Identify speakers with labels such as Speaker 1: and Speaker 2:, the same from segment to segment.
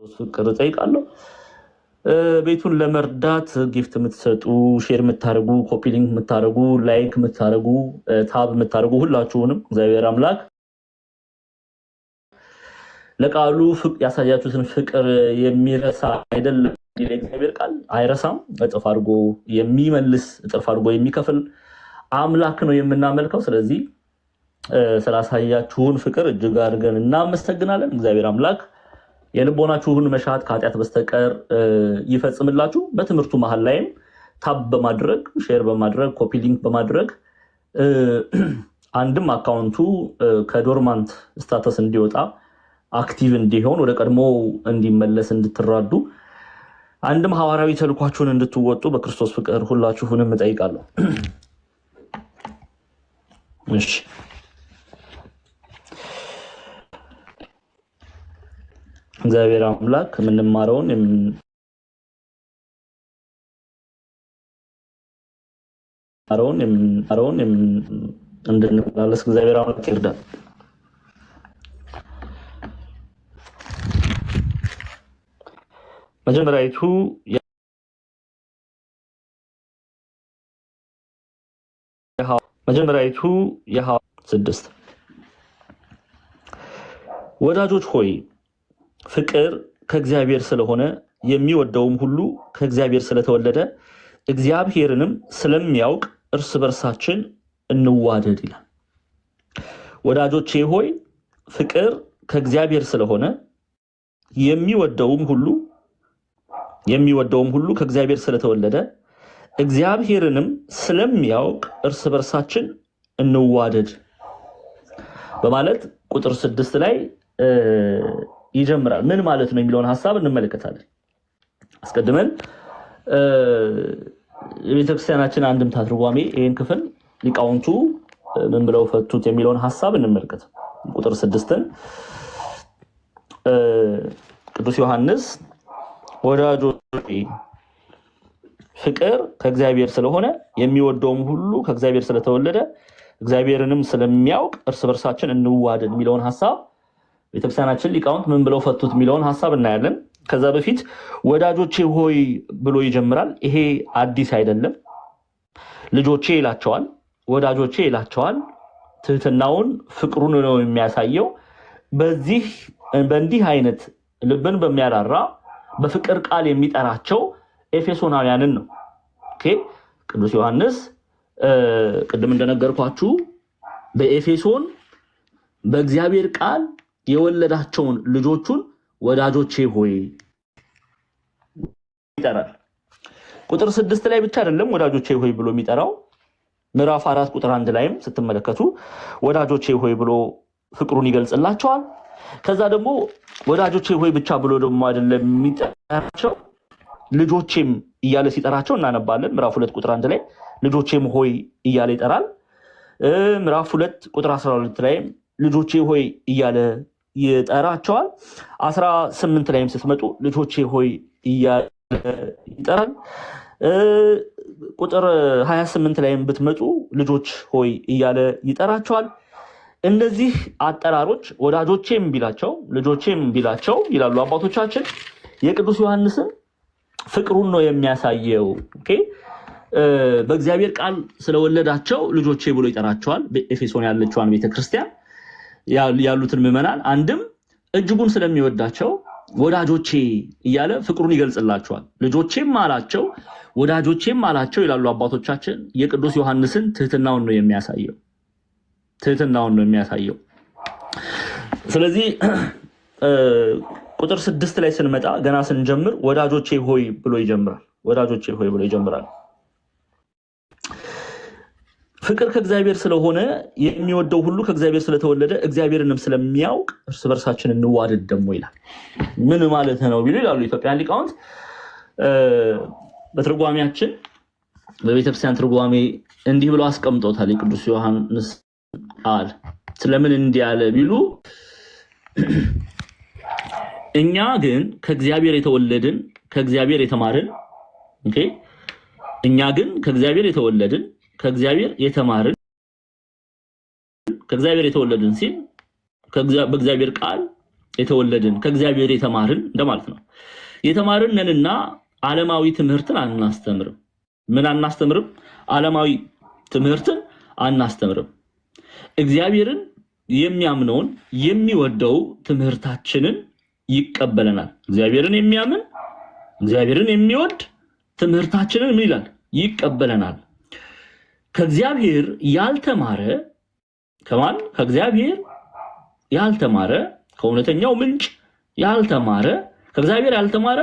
Speaker 1: ፍቅር ጠይቃለሁ። ቤቱን ለመርዳት ጊፍት የምትሰጡ፣ ሼር የምታደርጉ፣ ኮፒ ሊንክ የምታደርጉ፣ ላይክ የምታደርጉ፣ ታብ የምታደርጉ ሁላችሁንም እግዚአብሔር አምላክ ለቃሉ ያሳያችሁትን ፍቅር የሚረሳ አይደለም። እግዚአብሔር ቃል አይረሳም፣ እጥፍ አድርጎ የሚመልስ እጥፍ አድርጎ የሚከፍል አምላክ ነው የምናመልከው። ስለዚህ ስላሳያችሁን ፍቅር እጅግ አድርገን እናመሰግናለን። እግዚአብሔር አምላክ የልቦናችሁን መሻት ከኃጢአት በስተቀር ይፈጽምላችሁ። በትምህርቱ መሀል ላይም ታብ በማድረግ ሼር በማድረግ ኮፒ ሊንክ በማድረግ አንድም አካውንቱ ከዶርማንት ስታተስ እንዲወጣ አክቲቭ እንዲሆን ወደ ቀድሞ እንዲመለስ እንድትራዱ አንድም ሐዋርያዊ ተልኳችሁን እንድትወጡ በክርስቶስ ፍቅር ሁላችሁንም እጠይቃለሁ። እሺ እግዚአብሔር አምላክ የምንማረውን እንድንመላለስ እግዚአብሔር አምላክ ይርዳል። መጀመሪያይቱ የሐዋርያት 6 ወዳጆች ሆይ ፍቅር ከእግዚአብሔር ስለሆነ የሚወደውም ሁሉ ከእግዚአብሔር ስለተወለደ እግዚአብሔርንም ስለሚያውቅ እርስ በርሳችን እንዋደድ ይላል። ወዳጆቼ ሆይ ፍቅር ከእግዚአብሔር ስለሆነ የሚወደውም ሁሉ ከእግዚአብሔር ስለተወለደ እግዚአብሔርንም ስለሚያውቅ እርስ በርሳችን እንዋደድ በማለት ቁጥር 6 ላይ ይጀምራል። ምን ማለት ነው የሚለውን ሐሳብ እንመለከታለን። አስቀድመን የቤተክርስቲያናችን አንድምታ ትርጓሜ ይህን ክፍል ሊቃውንቱ ምን ብለው ፈቱት የሚለውን ሐሳብ እንመልከት። ቁጥር 6ን ቅዱስ ዮሐንስ ወዳጆቼ ፍቅር ከእግዚአብሔር ስለሆነ የሚወደውም ሁሉ ከእግዚአብሔር ስለተወለደ እግዚአብሔርንም ስለሚያውቅ እርስ በርሳችን እንዋደድ የሚለውን ሐሳብ ቤተክርስቲያናችን ሊቃውንት ምን ብለው ፈቱት የሚለውን ሐሳብ እናያለን። ከዛ በፊት ወዳጆቼ ሆይ ብሎ ይጀምራል። ይሄ አዲስ አይደለም። ልጆቼ ይላቸዋል፣ ወዳጆቼ ይላቸዋል። ትህትናውን ፍቅሩን ነው የሚያሳየው። በእንዲህ አይነት ልብን በሚያራራ በፍቅር ቃል የሚጠራቸው ኤፌሶናውያንን ነው። ቅዱስ ዮሐንስ ቅድም እንደነገርኳችሁ በኤፌሶን በእግዚአብሔር ቃል የወለዳቸውን ልጆቹን ወዳጆቼ ሆይ ይጠራል። ቁጥር 6 ላይ ብቻ አይደለም ወዳጆቼ ሆይ ብሎ የሚጠራው፣ ምዕራፍ 4 ቁጥር 1 ላይም ስትመለከቱ ወዳጆቼ ሆይ ብሎ ፍቅሩን ይገልጽላቸዋል። ከዛ ደግሞ ወዳጆቼ ሆይ ብቻ ብሎ ደግሞ አይደለም የሚጠራቸው፣ ልጆቼም እያለ ሲጠራቸው እናነባለን። ምዕራፍ 2 ቁጥር 1 ላይ ልጆቼም ሆይ እያለ ይጠራል። ምዕራፍ 2 ቁጥር 12 ላይ ልጆቼ ሆይ እያለ ይጠራቸዋል። 18 ላይም ስትመጡ ልጆቼ ሆይ እያለ ይጠራል። ቁጥር 28 ላይም ብትመጡ ልጆች ሆይ እያለ ይጠራቸዋል። እነዚህ አጠራሮች ወዳጆቼም ቢላቸው ልጆቼም ቢላቸው ይላሉ አባቶቻችን የቅዱስ ዮሐንስን ፍቅሩን ነው የሚያሳየው። በእግዚአብሔር ቃል ስለወለዳቸው ልጆቼ ብሎ ይጠራቸዋል። በኤፌሶን ያለችዋን ቤተክርስቲያን ያሉትን ምዕመናን አንድም እጅጉን ስለሚወዳቸው ወዳጆቼ እያለ ፍቅሩን ይገልጽላቸዋል። ልጆቼም አላቸው ወዳጆቼም አላቸው ይላሉ አባቶቻችን። የቅዱስ ዮሐንስን ትህትናውን ነው የሚያሳየው። ስለዚህ ቁጥር 6 ላይ ስንመጣ ገና ስንጀምር ወዳጆቼ ሆይ ብሎ ይጀምራል። ፍቅር ከእግዚአብሔር ስለሆነ የሚወደው ሁሉ ከእግዚአብሔር ስለተወለደ እግዚአብሔርንም ስለሚያውቅ እርስ በርሳችን እንዋደድ ደግሞ ይላል። ምን ማለት ነው ቢሉ ይላሉ ኢትዮጵያን ሊቃውንት። በትርጓሜያችን በቤተክርስቲያን ትርጓሜ እንዲህ ብሎ አስቀምጦታል። የቅዱስ ዮሐንስ ቃል ስለምን እንዲህ አለ ቢሉ እኛ ግን ከእግዚአብሔር የተወለድን ከእግዚአብሔር የተማርን እኛ ግን ከእግዚአብሔር የተወለድን ከእግዚአብሔር የተማርን ከእግዚአብሔር የተወለድን ሲል በእግዚአብሔር ቃል የተወለድን ከእግዚአብሔር የተማርን እንደማለት ነው። የተማርን ነንና ዓለማዊ ትምህርትን አናስተምርም። ምን አናስተምርም? ዓለማዊ ትምህርትን አናስተምርም። እግዚአብሔርን የሚያምነውን የሚወደው ትምህርታችንን ይቀበለናል። እግዚአብሔርን የሚያምን እግዚአብሔርን የሚወድ ትምህርታችንን ምን ይላል? ይቀበለናል። ከእግዚአብሔር ያልተማረ ከማን? ከእግዚአብሔር ያልተማረ ከእውነተኛው ምንጭ ያልተማረ ከእግዚአብሔር ያልተማረ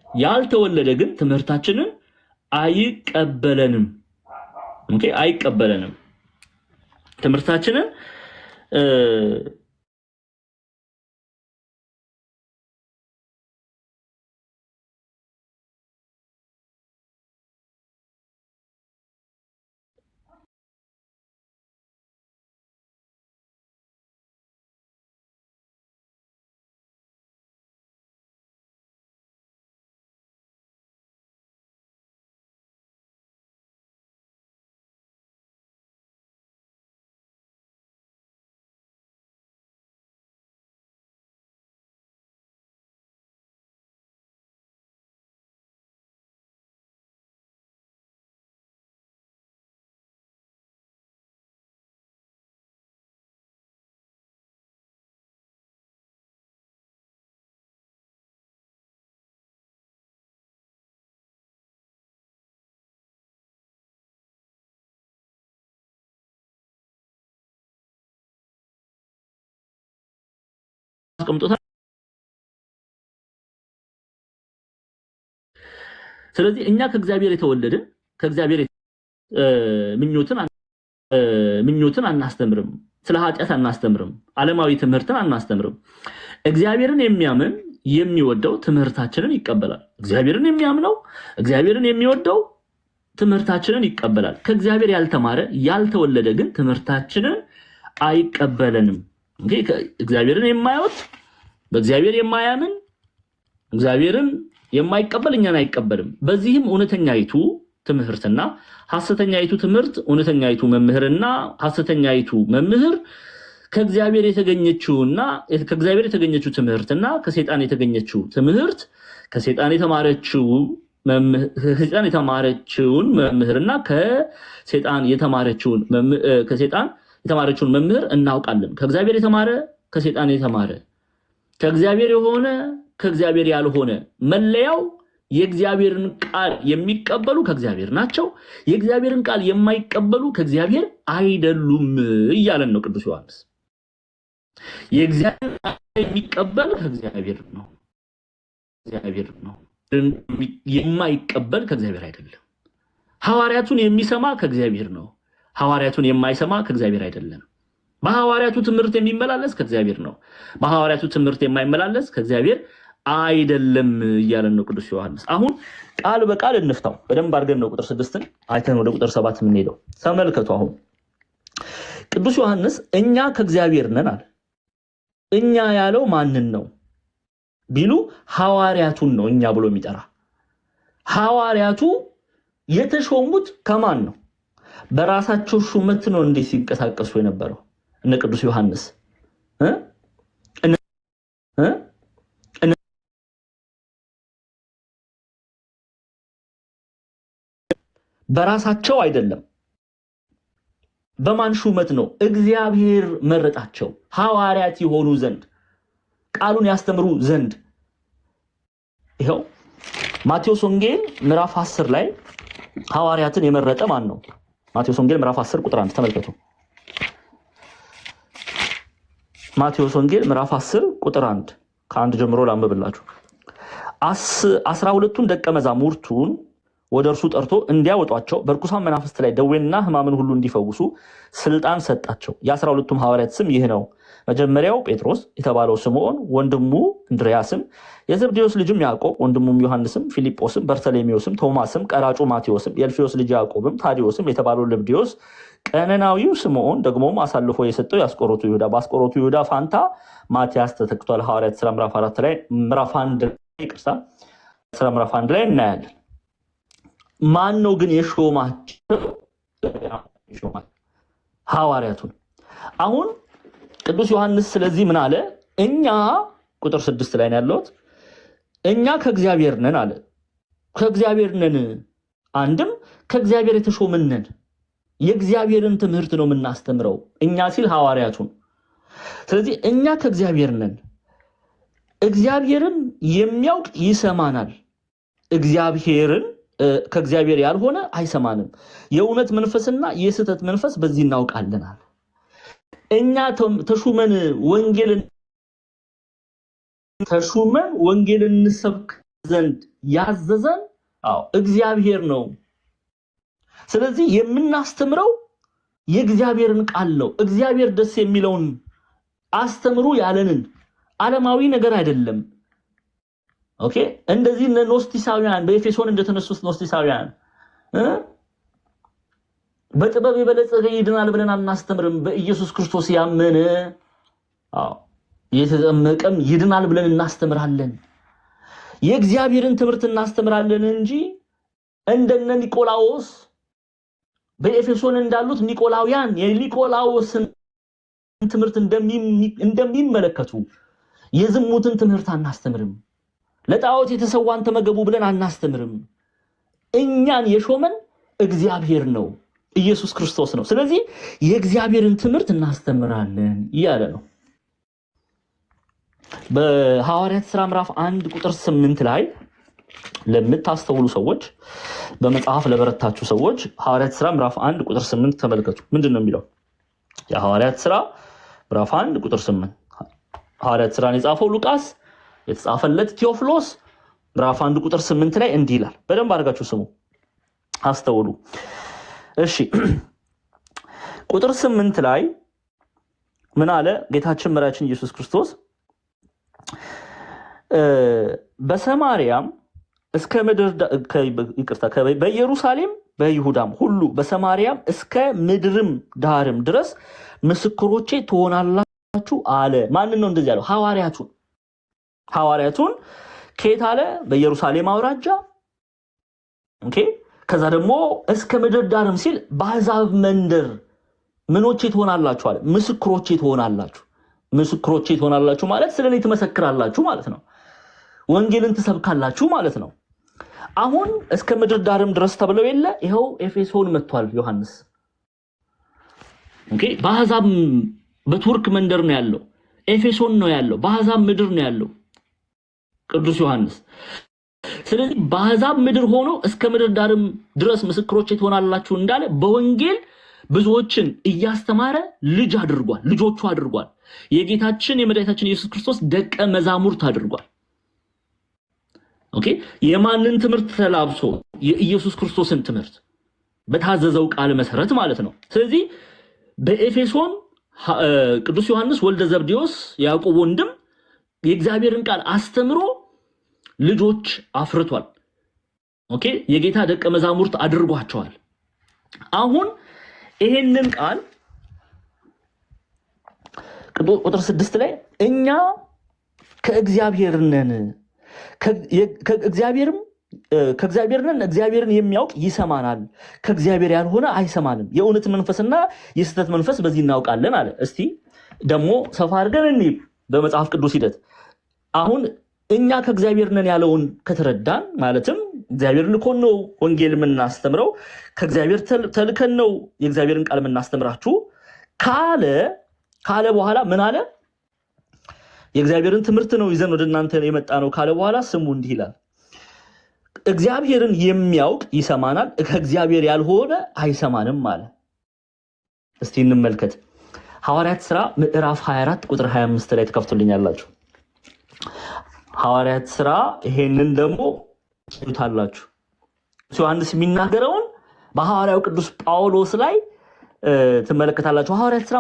Speaker 1: ያልተወለደ ግን ትምህርታችንን አይቀበለንም። ኦኬ፣ አይቀበለንም ትምህርታችንን አስቀምጦታል። ስለዚህ እኛ ከእግዚአብሔር የተወለድን ከእግዚአብሔር ምኞትን አናስተምርም፣ ስለ ኃጢአት አናስተምርም፣ ዓለማዊ ትምህርትን አናስተምርም። እግዚአብሔርን የሚያምን የሚወደው ትምህርታችንን ይቀበላል። እግዚአብሔርን የሚያምነው እግዚአብሔርን የሚወደው ትምህርታችንን ይቀበላል። ከእግዚአብሔር ያልተማረ ያልተወለደ ግን ትምህርታችንን አይቀበለንም። እግዚአብሔርን የማይወድ በእግዚአብሔር የማያምን እግዚአብሔርን የማይቀበል እኛን አይቀበልም። በዚህም እውነተኛይቱ ትምህርትና ሐሰተኛይቱ ትምህርት እውነተኛይቱ መምህርና ሐሰተኛይቱ መምህር ከእግዚአብሔር የተገኘችውና ከእግዚአብሔር የተገኘችው ትምህርትና ከሰይጣን የተገኘችው ትምህርት ከሰይጣን የተማረችውን መምህርና ከሰይጣን የተማረችውን መምህር እናውቃለን። ከእግዚአብሔር የተማረ ከሰይጣን የተማረ ከእግዚአብሔር የሆነ ከእግዚአብሔር ያልሆነ መለያው የእግዚአብሔርን ቃል የሚቀበሉ ከእግዚአብሔር ናቸው፣ የእግዚአብሔርን ቃል የማይቀበሉ ከእግዚአብሔር አይደሉም እያለን ነው ቅዱስ ዮሐንስ። የእግዚአብሔርን ቃል የሚቀበል ከእግዚአብሔር ነው፣ እግዚአብሔር ነው። የማይቀበል ከእግዚአብሔር አይደለም። ሐዋርያቱን የሚሰማ ከእግዚአብሔር ነው፣ ሐዋርያቱን የማይሰማ ከእግዚአብሔር አይደለም። በሐዋርያቱ ትምህርት የሚመላለስ ከእግዚአብሔር ነው፣ በሐዋርያቱ ትምህርት የማይመላለስ ከእግዚአብሔር አይደለም እያለን ነው ቅዱስ ዮሐንስ። አሁን ቃል በቃል እንፍታው በደንብ አድርገን ነው ቁጥር 6ን አይተን ወደ ቁጥር 7 የምንሄደው። ተመልከቱ። አሁን ቅዱስ ዮሐንስ እኛ ከእግዚአብሔር ነን አለ። እኛ ያለው ማንን ነው ቢሉ ሐዋርያቱን ነው እኛ ብሎ የሚጠራ። ሐዋርያቱ የተሾሙት ከማን ነው? በራሳቸው ሹመት ነው እንዴ ሲንቀሳቀሱ የነበረው እነ ቅዱስ ዮሐንስ በራሳቸው አይደለም። በማን ሹመት ነው? እግዚአብሔር መረጣቸው ሐዋርያት የሆኑ ዘንድ ቃሉን ያስተምሩ ዘንድ። ይሄው ማቴዎስ ወንጌል ምዕራፍ 10 ላይ ሐዋርያትን የመረጠ ማን ነው? ማቴዎስ ወንጌል ምዕራፍ 10 ቁጥር 1 ተመልከቱ። ማቴዎስ ወንጌል ምዕራፍ 10 ቁጥር 1 ከአንድ ጀምሮ ላንብብላችሁ። 12ቱን ደቀ መዛሙርቱን ወደ እርሱ ጠርቶ እንዲያወጧቸው በርኩሳን መናፍስት ላይ ደዌንና ሕማምን ሁሉ እንዲፈውሱ ስልጣን ሰጣቸው። የ12ቱም ሐዋርያት ስም ይህ ነው። መጀመሪያው ጴጥሮስ የተባለው ስምዖን፣ ወንድሙ እንድርያስም፣ የዘብዴዎስ ልጅም ያዕቆብ፣ ወንድሙም ዮሐንስም፣ ፊልጶስም፣ በርተሎሜዎስም፣ ቶማስም፣ ቀራጩ ማቴዎስም፣ የእልፍዮስ ልጅ ያዕቆብም፣ ታዲዮስም የተባለው ልብድዮስ፣ ቀነናዊው ስምዖን፣ ደግሞም አሳልፎ የሰጠው የአስቆሮቱ ይሁዳ። በአስቆሮቱ ይሁዳ ፋንታ ማቲያስ ተተክቷል። ሐዋርያት ሥራ ምዕራፍ 4 ላይ ምዕራፍ 1 ላይ እናያለን። ማን ነው ግን የሾማቸው? ሐዋርያቱን። አሁን ቅዱስ ዮሐንስ ስለዚህ ምን አለ? እኛ ቁጥር 6 ላይ ነው ያለሁት። እኛ ከእግዚአብሔር ነን አለ። ከእግዚአብሔር ነን አንድም ከእግዚአብሔር የተሾምን ነን። የእግዚአብሔርን ትምህርት ነው የምናስተምረው እኛ ሲል ሐዋርያቱን። ስለዚህ እኛ ከእግዚአብሔር ነን። እግዚአብሔርን የሚያውቅ ይሰማናል። እግዚአብሔርን ከእግዚአብሔር ያልሆነ አይሰማንም። የእውነት መንፈስና የስህተት መንፈስ በዚህ እናውቃለናል። እኛ ተሹመን ወንጌልን እንሰብክ ዘንድ ያዘዘን እግዚአብሔር ነው። ስለዚህ የምናስተምረው የእግዚአብሔርን ቃል ነው። እግዚአብሔር ደስ የሚለውን አስተምሩ ያለንን ዓለማዊ ነገር አይደለም። ኦኬ እንደዚህ ኖስቲሳውያን በኤፌሶን እንደተነሱት ኖስቲሳውያን በጥበብ የበለጸገ ይድናል ብለን አናስተምርም። በኢየሱስ ክርስቶስ ያመነ የተጠመቀም ይድናል ብለን እናስተምራለን። የእግዚአብሔርን ትምህርት እናስተምራለን እንጂ እንደነ ኒቆላዎስ በኤፌሶን እንዳሉት ኒቆላውያን የኒቆላዎስን ትምህርት እንደሚመለከቱ የዝሙትን ትምህርት አናስተምርም። ለጣዖት የተሰዋን ተመገቡ ብለን አናስተምርም። እኛን የሾመን እግዚአብሔር ነው፣ ኢየሱስ ክርስቶስ ነው። ስለዚህ የእግዚአብሔርን ትምህርት እናስተምራለን እያለ ነው። በሐዋርያት ሥራ ምዕራፍ 1 ቁጥር 8 ላይ ለምታስተውሉ ሰዎች፣ በመጽሐፍ ለበረታችሁ ሰዎች ሐዋርያት ሥራ ምዕራፍ 1 ቁጥር 8 ተመልከቱ። ምንድነው የሚለው? የሐዋርያት ሥራ ምዕራፍ 1 ቁጥር 8 ሐዋርያት ሥራን የጻፈው ሉቃስ የተጻፈለት ቴዎፍሎስ ምዕራፍ 1 ቁጥር 8 ላይ እንዲህ ይላል። በደንብ አድርጋችሁ ስሙ፣ አስተውሉ። እሺ ቁጥር 8 ላይ ምን አለ? ጌታችን መድኃኒታችን ኢየሱስ ክርስቶስ በሰማርያም እስከ ምድር በኢየሩሳሌም በይሁዳም ሁሉ በሰማርያም እስከ ምድርም ዳርም ድረስ ምስክሮቼ ትሆናላችሁ አለ። ማንን ነው እንደዚህ ያለው? ሐዋርያቱን ከየት አለ? በኢየሩሳሌም አውራጃ። ኦኬ ከዛ ደግሞ እስከ ምድር ዳርም ሲል በአሕዛብ መንደር ምኖቼ ትሆናላችሁ አለ። ምስክሮቼ ትሆናላችሁ። ምስክሮቼ ትሆናላችሁ ማለት ስለኔ ትመሰክራላችሁ ማለት ነው። ወንጌልን ትሰብካላችሁ ማለት ነው። አሁን እስከ ምድር ዳርም ድረስ ተብለው የለ ይሄው ኤፌሶን መጥቷል ዮሐንስ። ኦኬ በአሕዛብ በቱርክ መንደር ነው ያለው፣ ኤፌሶን ነው ያለው፣ በአሕዛብ ምድር ነው ያለው ቅዱስ ዮሐንስ። ስለዚህ በአሕዛብ ምድር ሆኖ እስከ ምድር ዳርም ድረስ ምስክሮቼ ትሆናላችሁ እንዳለ በወንጌል ብዙዎችን እያስተማረ ልጆቹ አድርጓል። የጌታችን የመድኃኒታችን ኢየሱስ ክርስቶስ ደቀ መዛሙርት አድርጓል። ኦኬ የማንን ትምህርት ተላብሶ? የኢየሱስ ክርስቶስን ትምህርት በታዘዘው ቃል መሰረት ማለት ነው። ስለዚህ በኤፌሶን ቅዱስ ዮሐንስ ወልደ ዘብዴዎስ ያዕቆብ ወንድም የእግዚአብሔርን ቃል አስተምሮ ልጆች አፍርቷል። ኦኬ የጌታ ደቀ መዛሙርት አድርጓቸዋል። አሁን ይሄንን ቃል ቁጥር 6 ላይ እኛ ከእግዚአብሔር ነን እግዚአብሔርን የሚያውቅ ይሰማናል፣ ከእግዚአብሔር ያልሆነ አይሰማንም። የእውነት መንፈስና የስህተት መንፈስ በዚህ እናውቃለን አለ። እስቲ ደግሞ ሰፋ አድርገን እንይ በመጽሐፍ ቅዱስ ሂደት። አሁን እኛ ከእግዚአብሔር ነን ያለውን ከተረዳን ማለትም እግዚአብሔር ልኮን ነው ወንጌል የምናስተምረው፣ ከእግዚአብሔር ተልከን ነው የእግዚአብሔርን ቃል የምናስተምራችሁ ካለ በኋላ ምን አለ? የእግዚአብሔርን ትምህርት ነው ይዘን ወደ እናንተ የመጣ ነው ካለ በኋላ ስሙ እንዲህ ይላል፣ እግዚአብሔርን የሚያውቅ ይሰማናል፣ ከእግዚአብሔር ያልሆነ አይሰማንም አለ። እስቲ እንመልከት። ሐዋርያት ሥራ ምዕራፍ 24 ቁጥር 25 ላይ ተከፍቶልኛላችሁ። ሐዋርያት ሥራ ይሄንን ደግሞ ታላችሁ ዮሐንስ የሚናገረውን በሐዋርያው ቅዱስ ጳውሎስ ላይ ትመለከታላችሁ። ሐዋርያት ሥራ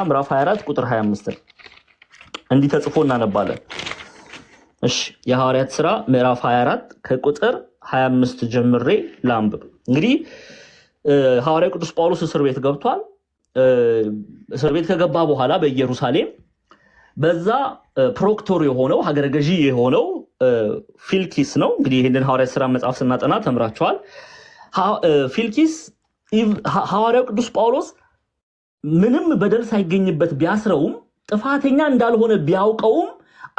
Speaker 1: ምዕራፍ 24 ቁጥር 25 እንዲህ ተጽፎ እናነባለን። እሺ የሐዋርያት ሥራ ምዕራፍ 24 ከቁጥር 25 ጀምሬ ላንብብ። እንግዲህ ሐዋርያው ቅዱስ ጳውሎስ እስር ቤት ገብቷል። እስር ቤት ከገባ በኋላ በኢየሩሳሌም በዛ ፕሮክቶር የሆነው ሀገረ ገዢ የሆነው ፊልኪስ ነው። እንግዲህ ይህንን ሐዋርያት ሥራ መጽሐፍ ስናጠና ተምራችኋል። ፊልኪስ ሐዋርያው ቅዱስ ጳውሎስ ምንም በደል ሳይገኝበት ቢያስረውም ጥፋተኛ እንዳልሆነ ቢያውቀውም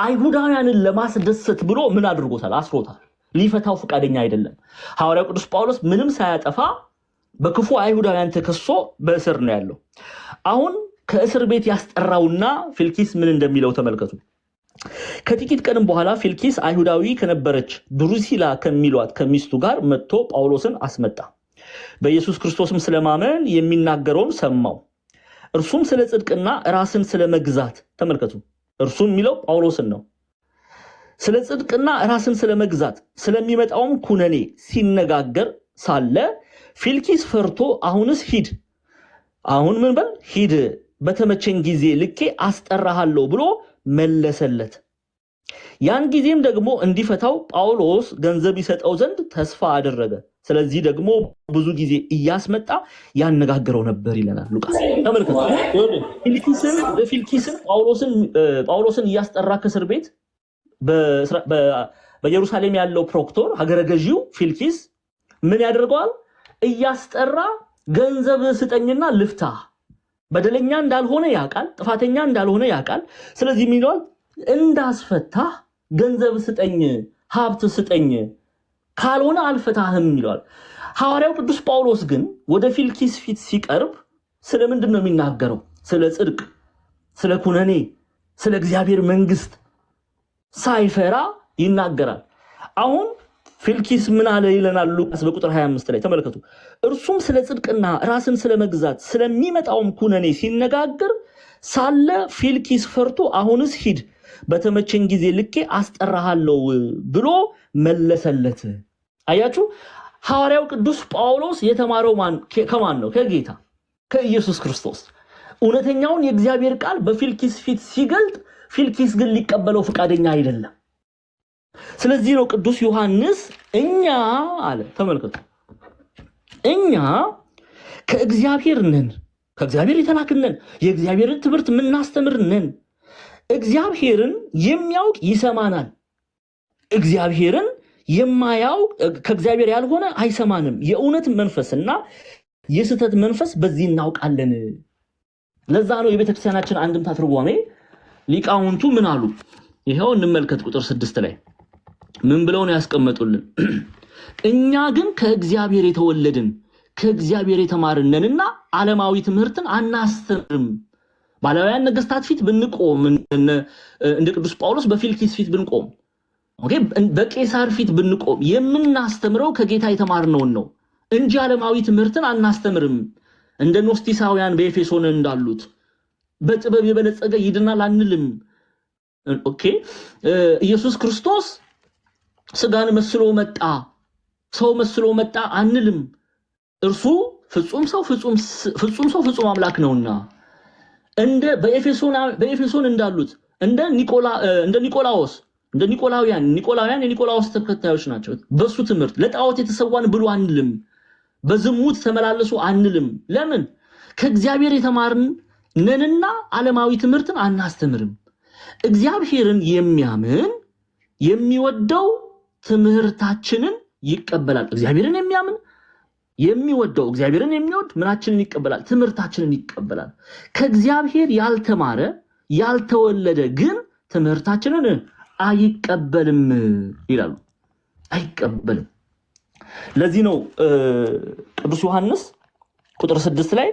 Speaker 1: አይሁዳውያንን ለማስደሰት ብሎ ምን አድርጎታል? አስሮታል። ሊፈታው ፈቃደኛ አይደለም። ሐዋርያው ቅዱስ ጳውሎስ ምንም ሳያጠፋ በክፉ አይሁዳውያን ተከሶ በእስር ነው ያለው። አሁን ከእስር ቤት ያስጠራውና ፊልኪስ ምን እንደሚለው ተመልከቱ። ከጥቂት ቀንም በኋላ ፊልኪስ አይሁዳዊ ከነበረች ድሩሲላ ከሚሏት ከሚስቱ ጋር መጥቶ ጳውሎስን አስመጣ። በኢየሱስ ክርስቶስም ስለማመን የሚናገረውን ሰማው። እርሱም ስለ ጽድቅና ራስን ስለ መግዛት ተመልከቱ። እርሱም የሚለው ጳውሎስን ነው። ስለ ጽድቅና ራስን ስለ መግዛት ስለሚመጣውም ኩነኔ ሲነጋገር ሳለ ፊልኪስ ፈርቶ አሁንስ ሂድ፣ አሁን ምን በል ሂድ፣ በተመቸኝ ጊዜ ልኬ አስጠራሃለሁ ብሎ መለሰለት። ያን ጊዜም ደግሞ እንዲፈታው ጳውሎስ ገንዘብ ይሰጠው ዘንድ ተስፋ አደረገ። ስለዚህ ደግሞ ብዙ ጊዜ እያስመጣ ያነጋግረው ነበር ይለናል ሉቃስ። ተመልከቱ። ፊልኪስን ጳውሎስን እያስጠራ ከእስር ቤት በኢየሩሳሌም ያለው ፕሮክቶር ሀገረ ገዢው ፊልኪስ ምን ያደርገዋል? እያስጠራ ገንዘብ ስጠኝና ልፍታ። በደለኛ እንዳልሆነ ያውቃል፣ ጥፋተኛ እንዳልሆነ ያውቃል። ስለዚህ ምን ይለዋል? እንዳስፈታ ገንዘብ ስጠኝ፣ ሀብት ስጠኝ፣ ካልሆነ አልፈታህም ይለዋል። ሐዋርያው ቅዱስ ጳውሎስ ግን ወደ ፊልኪስ ፊት ሲቀርብ ስለምንድን ነው የሚናገረው? ስለ ጽድቅ፣ ስለ ኩነኔ፣ ስለ እግዚአብሔር መንግስት ሳይፈራ ይናገራል። አሁን ፊልኪስ ምን አለ ይለናል ሉቃስ በቁጥር 25 ላይ ተመልከቱ። እርሱም ስለ ጽድቅና ራስን ስለ መግዛት ስለሚመጣውም ኩነኔ ሲነጋገር ሳለ ፊልኪስ ፈርቶ አሁንስ ሂድ፣ በተመቸኝ ጊዜ ልኬ አስጠራሃለሁ ብሎ መለሰለት። አያችሁ፣ ሐዋርያው ቅዱስ ጳውሎስ የተማረው ከማን ነው? ከጌታ ከኢየሱስ ክርስቶስ። እውነተኛውን የእግዚአብሔር ቃል በፊልኪስ ፊት ሲገልጥ ፊልኪስ ግን ሊቀበለው ፈቃደኛ አይደለም። ስለዚህ ነው ቅዱስ ዮሐንስ እኛ አለ፣ ተመልከቱ፣ እኛ ከእግዚአብሔር ነን፣ ከእግዚአብሔር የተላክነን፣ የእግዚአብሔርን ትምህርት የምናስተምር ነን። እግዚአብሔርን የሚያውቅ ይሰማናል፣ እግዚአብሔርን የማያውቅ ከእግዚአብሔር ያልሆነ አይሰማንም። የእውነት መንፈስና የስህተት መንፈስ በዚህ እናውቃለን። ለዛ ነው የቤተክርስቲያናችን አንድምታ ትርጓሜ ሊቃውንቱ ምን አሉ? ይሄው እንመልከት። ቁጥር 6 ላይ ምን ብለው ነው ያስቀመጡልን? እኛ ግን ከእግዚአብሔር የተወለድን ከእግዚአብሔር የተማርነንና ዓለማዊ ትምህርትን አናስተምርም። ባላውያን ነገስታት ፊት ብንቆም፣ እንደ ቅዱስ ጳውሎስ በፊልኪስ ፊት ብንቆም፣ በቄሳር ፊት ብንቆም የምናስተምረው ከጌታ የተማርነውን ነው እንጂ ዓለማዊ ትምህርትን አናስተምርም። እንደ ኖስቲሳውያን በኤፌሶን እንዳሉት በጥበብ የበለጸገ ይድናል አንልም። ኢየሱስ ክርስቶስ ስጋን መስሎ መጣ፣ ሰው መስሎ መጣ አንልም። እርሱ ፍጹም ሰው ፍጹም አምላክ ነውና እንደ በኤፌሶን እንዳሉት እንደ ኒቆላውያን የኒቆላውስ ተከታዮች ናቸው። በሱ ትምህርት ለጣዖት የተሰዋን ብሉ አንልም፣ በዝሙት ተመላለሱ አንልም። ለምን? ከእግዚአብሔር የተማርን ነንና ዓለማዊ ትምህርትን አናስተምርም። እግዚአብሔርን የሚያምን የሚወደው ትምህርታችንን ይቀበላል። እግዚአብሔርን የሚያምን የሚወደው እግዚአብሔርን የሚወድ ምናችንን ይቀበላል? ትምህርታችንን ይቀበላል። ከእግዚአብሔር ያልተማረ ያልተወለደ ግን ትምህርታችንን አይቀበልም ይላሉ። አይቀበልም። ለዚህ ነው ቅዱስ ዮሐንስ ቁጥር 6 ላይ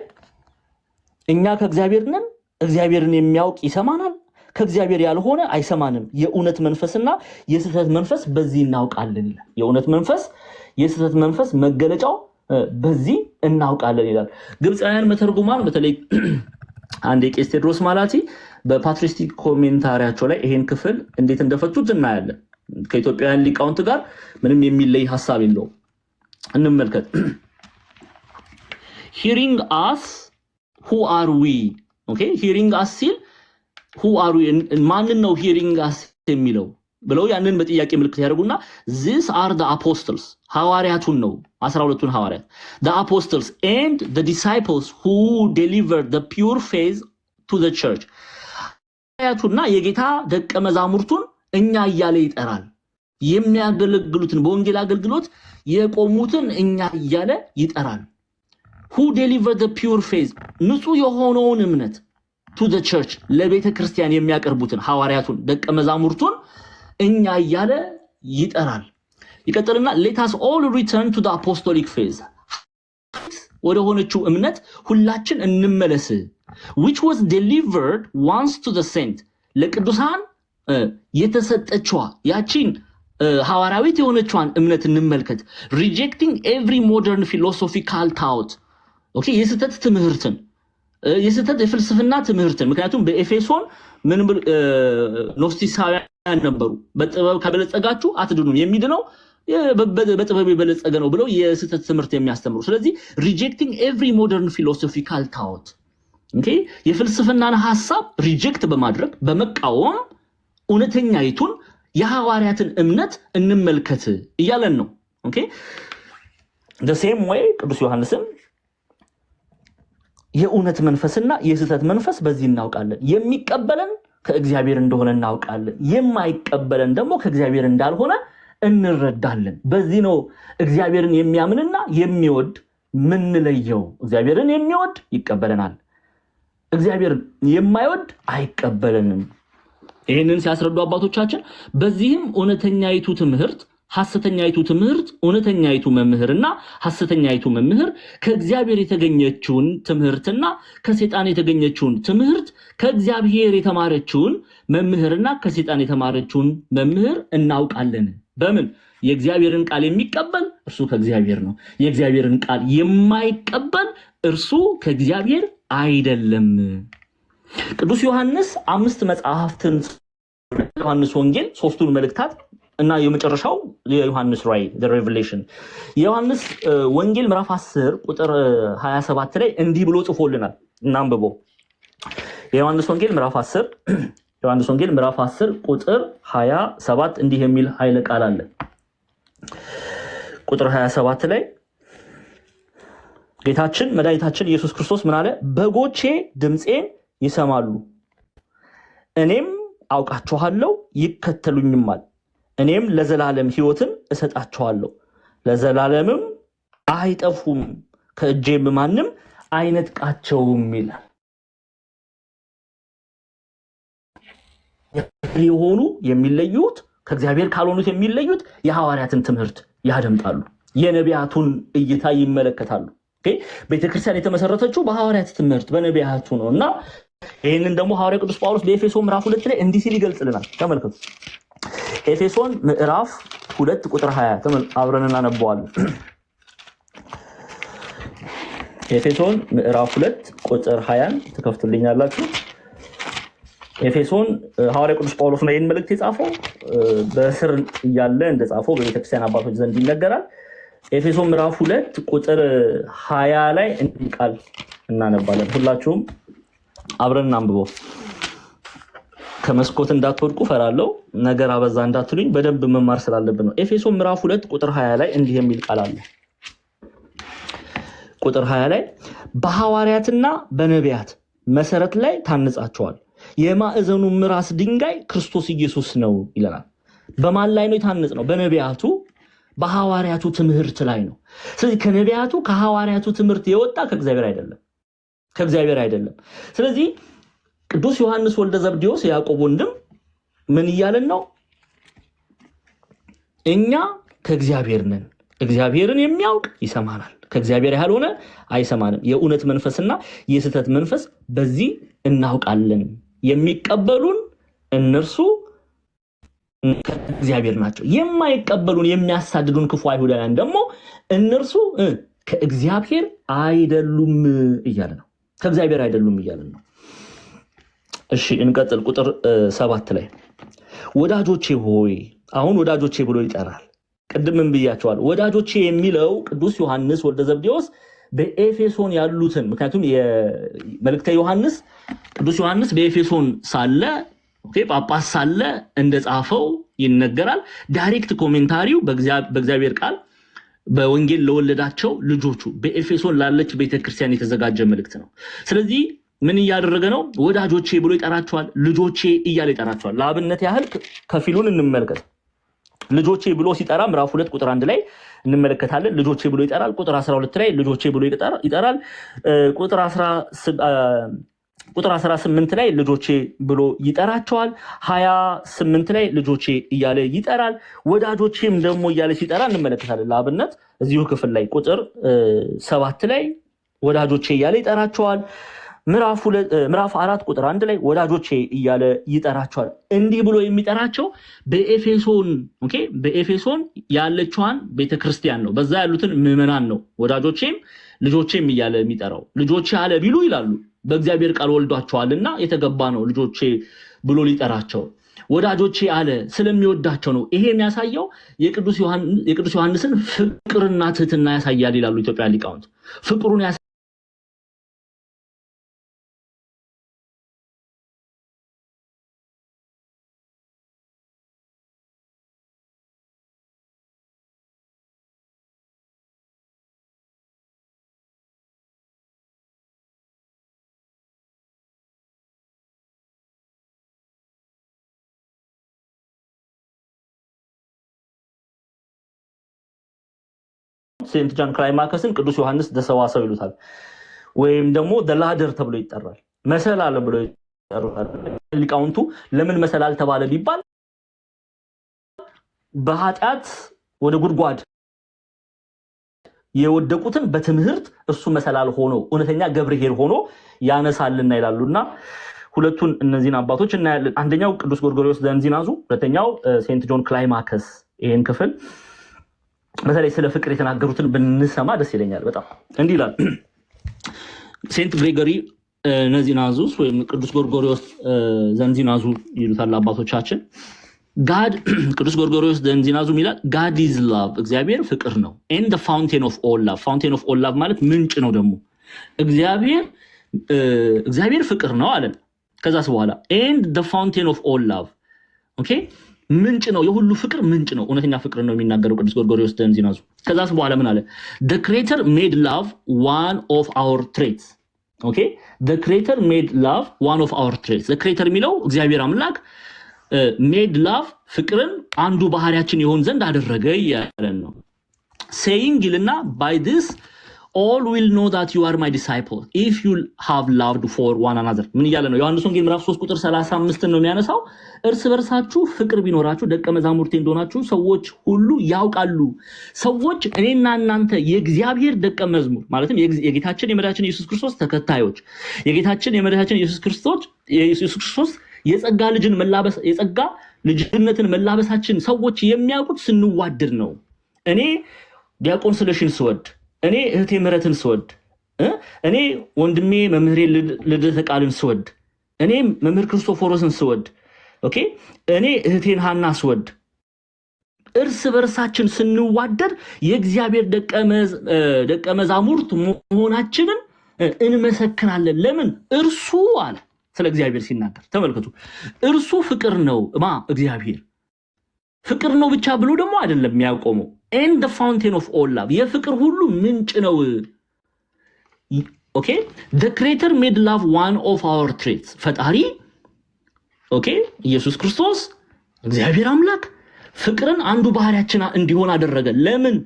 Speaker 1: እኛ ከእግዚአብሔር ነን፣ እግዚአብሔርን የሚያውቅ ይሰማናል፣ ከእግዚአብሔር ያልሆነ አይሰማንም። የእውነት መንፈስና የስህተት መንፈስ በዚህ እናውቃለን ይላል። የእውነት መንፈስ የስህተት መንፈስ መገለጫው በዚህ እናውቃለን ይላል። ግብፃውያን መተርጉማን በተለይ አንድ የቄስ ቴዎድሮስ ማላቲ በፓትሪስቲክ ኮሜንታሪያቸው ላይ ይሄን ክፍል እንዴት እንደፈቱት እናያለን። ከኢትዮጵያውያን ሊቃውንት ጋር ምንም የሚለይ ሐሳብ የለውም። እንመልከት። hearing us who are we? okay, hearing us ሲል who are we ማንን ነው hearing us የሚለው ብለው ያንን በጥያቄ ምልክት ያደርጉና these are the apostles ሐዋርያቱን ነው 12ቱን ሐዋርያት the apostles and the disciples who delivered the pure faith to the church ሐዋርያቱና የጌታ ደቀ መዛሙርቱን እኛ እያለ ይጠራል። የሚያገለግሉትን በወንጌል አገልግሎት የቆሙትን እኛ እያለ ይጠራል። who delivered the pure faith ንጹህ የሆነውን እምነት to the church ለቤተ ክርስቲያን የሚያቀርቡትን ሐዋርያቱን ደቀ መዛሙርቱን እኛ እያለ ይጠራል። ይቀጥልና let us all return to the apostolic faith ወደ ሆነችው እምነት ሁላችን እንመለስ which was delivered once to the saint ለቅዱሳን የተሰጠችዋ ያቺን ሐዋርያዊት የሆነችዋን እምነት እንመልከት rejecting every modern philosophical thought ኦኬ የስተት ትምህርትን የስተት የፍልስፍና ትምህርትን ምክንያቱም በኤፌሶን ምን ኖስቲሳውያን ነበሩ በጥበብ ከበለጸጋችሁ አትድኑም የሚድነው በጥበብ የበለጸገ ነው ብለው የስተት ትምህርት የሚያስተምሩ ስለዚህ rejecting every modern philosophical thought ኦኬ የፍልስፍናን ሐሳብ ሪጀክት በማድረግ በመቃወም እውነተኛይቱን የሐዋርያትን እምነት እንመልከት እያለን ነው ኦኬ the same way ቅዱስ ዮሐንስም የእውነት መንፈስና የስተት መንፈስ በዚህ እናውቃለን የሚቀበለን ከእግዚአብሔር እንደሆነ እናውቃለን የማይቀበለን ደግሞ ከእግዚአብሔር እንዳልሆነ እንረዳለን በዚህ ነው እግዚአብሔርን የሚያምንና የሚወድ ምን ለየው እግዚአብሔርን የሚወድ ይቀበለናል እግዚአብሔርን የማይወድ አይቀበለንም ይሄንን ሲያስረዱ አባቶቻችን በዚህም እውነተኛይቱ ትምህርት ሐሰተኛይቱ ትምህርት እውነተኛይቱ መምህርና ሐሰተኛይቱ መምህር ከእግዚአብሔር የተገኘችውን ትምህርትና ከሰይጣን የተገኘችውን ትምህርት ከእግዚአብሔር የተማረችውን መምህርና ከሰይጣን የተማረችውን መምህር እናውቃለን በምን የእግዚአብሔርን ቃል የሚቀበል እርሱ ከእግዚአብሔር ነው የእግዚአብሔርን ቃል የማይቀበል እርሱ ከእግዚአብሔር አይደለም ቅዱስ ዮሐንስ 5 መጽሐፍትን ዮሐንስ ወንጌል 3ቱን መልእክታት እና የመጨረሻው የዮሐንስ ራእይ the revelation የዮሐንስ ወንጌል ምዕራፍ 10 ቁጥር 27 ላይ እንዲህ ብሎ ጽፎልናል እናንብበው የዮሐንስ ወንጌል ምዕራፍ 10 ቁጥር 27 እንዲህ የሚል ኃይለ ቃል አለ ቁጥር 27 ላይ ጌታችን መድኃኒታችን ኢየሱስ ክርስቶስ ምን አለ በጎቼ ድምጼን ይሰማሉ እኔም አውቃቸዋለሁ ይከተሉኝማል እኔም ለዘላለም ሕይወትን እሰጣቸዋለሁ ለዘላለምም አይጠፉም ከእጄም ማንም አይነጥቃቸውም ይላል የሆኑ የሚለዩት ከእግዚአብሔር ካልሆኑት የሚለዩት የሐዋርያትን ትምህርት ያደምጣሉ የነቢያቱን እይታ ይመለከታሉ ኦኬ ቤተክርስቲያን የተመሰረተችው በሐዋርያት ትምህርት በነቢያቱ ነውና ይሄንን ደግሞ ሐዋርያው ቅዱስ ጳውሎስ በኤፌሶን ምዕራፍ 2 ላይ እንዲህ ሲል ይገልጽልናል ተመልከቱ ኤፌሶን ምዕራፍ 2 ቁጥር 20 አብረን እናነበዋለን ኤፌሶን ምዕራፍ 2 ቁጥር 20 ተከፍቱልኛላችሁ ኤፌሶን ሐዋርያው ቅዱስ ጳውሎስ ነው ይሄን መልእክት የጻፈው በስር ያለ እንደጻፈው በቤተክርስቲያን አባቶች ዘንድ ይነገራል ኤፌሶን ምዕራፍ 2 ቁጥር 20 ላይ እንዲህ ቃል እናነባለን ሁላችሁም አብረን እናንብበው ከመስኮት እንዳትወድቁ ፈራለሁ ነገር አበዛ እንዳትሉኝ በደንብ መማር ስላለብን ነው ኤፌሶን ምዕራፍ 2 ቁጥር 20 ላይ እንዲህ የሚል ቃል አለ ቁጥር 20 ላይ በሐዋርያትና በነቢያት መሰረት ላይ ታንጻቸዋል የማዕዘኑ ራስ ድንጋይ ክርስቶስ ኢየሱስ ነው ይላል በማን ላይ ነው የታነጽ ነው በነቢያቱ በሐዋርያቱ ትምህርት ላይ ነው ስለዚህ ከነቢያቱ ከሐዋርያቱ ትምህርት የወጣ ከእግዚአብሔር አይደለም ስለዚህ ቅዱስ ዮሐንስ ወልደ ዘብዴዎስ ያዕቆብ ወንድም ምን ይያለን ነው እኛ ከእግዚአብሔር ነን እግዚአብሔርን የሚያውቅ ይሰማናል ከእግዚአብሔር ያልሆነ አይሰማንም የእውነት መንፈስና የስተት መንፈስ በዚህ እናውቃለን የሚቀበሉን እነርሱ ከእግዚአብሔር ናቸው የማይቀበሉን የሚያሳድዱን ክፉ አይሁዳውያን ደግሞ እነርሱ ከእግዚአብሔር አይደሉም እያለ ነው ከእግዚአብሔር አይደሉም እያለ ነው እሺ እንቀጥል ቁጥር 7 ላይ ወዳጆቼ ሆይ አሁን ወዳጆቼ ብሎ ይጠራል ቅድምም ብያቸዋል ወዳጆቼ የሚለው ቅዱስ ዮሐንስ ወልደ ዘብዴዎስ በኤፌሶን ያሉትን ምክንያቱም የመልእክተ ዮሐንስ ቅዱስ ዮሐንስ በኤፌሶን ሳለ ኦኬ ጳጳስ ሳለ እንደጻፈው ይነገራል ዳይሬክት ኮሜንታሪው በእግዚአብሔር ቃል በወንጌል ለወለዳቸው ልጆቹ በኤፌሶን ላለች ቤተክርስቲያን የተዘጋጀ መልእክት ነው ስለዚህ ምን ያደረገ ነው ወዳጆቼ ብሎ ይጠራቸዋል ልጆቼ እያለ ይጠራቸዋል ለአብነት ያህል ከፊሉን እንመልከት ልጆቼ ብሎ ሲጠራ ምዕራፍ 2 ቁጥር 1 ላይ እንመለከታለን ልጆቼ ብሎ ይጠራል ቁጥር 12 ላይ ልጆቼ ብሎ ይጠራል ቁጥር ቁጥር 18 ላይ ልጆቼ ብሎ ይጠራቸዋል። 28 ላይ ልጆቼ እያለ ይጠራል። ወዳጆቼም ደግሞ እያለ ሲጠራ እንመለከታለን። ለአብነት እዚሁ ክፍል ላይ ቁጥር 7 ላይ ወዳጆቼ እያለ ይጠራቸዋል። ምዕራፍ 4 ቁጥር 1 ላይ ወዳጆቼ እያለ ይጠራቸዋል። እንዲህ ብሎ የሚጠራቸው በኤፌሶን ያለችዋን ቤተክርስቲያን ነው። በዛ ያሉትን ምዕመናን ነው ወዳጆቼም ልጆቼም እያለ የሚጠራው። ልጆቼ አለ ቢሉ ይላሉ በእግዚአብሔር ቃል ወልዷቸዋልና የተገባ ነው ልጆቼ ብሎ ሊጠራቸው። ወዳጆቼ አለ ስለሚወዳቸው ነው። ይሄ የሚያሳየው የቅዱስ ዮሐንስን ፍቅርና ትህትና ያሳያል ይላሉ ኢትዮጵያ ሊቃውንት። ፍቅሩን ሴንት ጃን ክላይማከስን ቅዱስ ዮሐንስ ደሰዋሰው ይሉታል፣ ወይም ደግሞ ደላደር ተብሎ ይጠራል። መሰላል ብሎ ይጠራል ሊቃውንቱ። ለምን መሰላል ተባለ ቢባል በኃጢአት ወደ ጉድጓድ የወደቁትን በትምህርት እሱ መሰላል ሆኖ እውነተኛ ገብርኄር ሆኖ ያነሳልና ይላሉና ሁለቱን እነዚህን አባቶች እናያለን። አንደኛው ቅዱስ ጎርጎርዮስ ዘእንዚናዙ፣ ሁለተኛው ሴንት ጆን ክላይማከስ። ይሄን ክፍል በተለይ ስለ ፍቅር የተናገሩትን ብንሰማ ደስ ይለኛል በጣም። እንዲህ ይላል ሴንት ግሬጎሪ ነዚናዙስ ወይም ቅዱስ ጎርጎርዮስ ዘእንዚናዙ ይሉታል አባቶቻችን። ቅዱስ ጎርጎርዮስ ዘእንዚናዙ ይላል ጋድ ኢዝ ላቭ፣ እግዚአብሔር ፍቅር ነው። ኤንድ ዘ ፋውንቴን ኦፍ ኦል ላቭ፣ ፋውንቴን ኦፍ ኦል ላቭ ማለት ምንጭ ነው ደግሞ። እግዚአብሔር ፍቅር ነው አለን። ከዛስ በኋላ ኤንድ ዘ ፋውንቴን ኦፍ ኦል ላቭ፣ ኦኬ ምንጭ ነው፣ የሁሉ ፍቅር ምንጭ ነው። እውነተኛ ፍቅር ነው የሚናገረው ቅዱስ ጎርጎርዮስ ዘእንዚናዙ። ከዛስ በኋላ ምን አለ? the creator made love one of our traits። ኦኬ the creator made love one of our traits። the creator የሚለው እግዚአብሔር አምላክ made love ፍቅርን አንዱ ባህሪያችን ይሆን ዘንድ አደረገ ያለን ነው። saying ይልና by this all will know that you are my disciples if you have loved for one another። ምን እያለ ነው? ዮሐንስ ወንጌል ምዕራፍ 3 ቁጥር 35 ነው የሚያነሳው። እርስ በርሳችሁ ፍቅር ቢኖራችሁ ደቀ መዛሙርቴ እንደሆናችሁ ሰዎች ሁሉ ያውቃሉ። ሰዎች እኔና እናንተ የእግዚአብሔር ደቀ መዝሙር ማለትም የጌታችን የመድኃኒታችን ኢየሱስ ክርስቶስ ተከታዮች፣ የጌታችን የመድኃኒታችን ኢየሱስ ክርስቶስ የጸጋ ልጅነትን መላበሳችን ሰዎች የሚያውቁት ስንዋደድ ነው። እኔ ዲያቆን ስለሽን ስወድ፣ እኔ እህቴ ምህረትን ስወድ፣ እኔ ወንድሜ መምህሬ ልደተ ቃልን ስወድ፣ እኔ መምህር ክርስቶፎሮስን ስወድ፣ ኦኬ እኔ እህቴን ሐና ስወድ፣ እርስ በርሳችን ስንዋደድ የእግዚአብሔር ደቀ መዛሙርት መሆናችንን እንመሰክራለን። ለምን? እርሱ አለ ስለ እግዚአብሔር ሲናገር ተመልከቱ። እርሱ ፍቅር ነው። እግዚአብሔር ፍቅር ነው ብቻ ብሎ ደግሞ አይደለም የሚያቆመው። and the fountain of all love የፍቅር ሁሉ ምንጭ ነው። ኦኬ the creator made love one of our traits። ፈጣሪ ኦኬ ኢየሱስ ክርስቶስ እግዚአብሔር አምላክ ፍቅርን አንዱ ባህሪያችን እንዲሆን አደረገ። ለምን?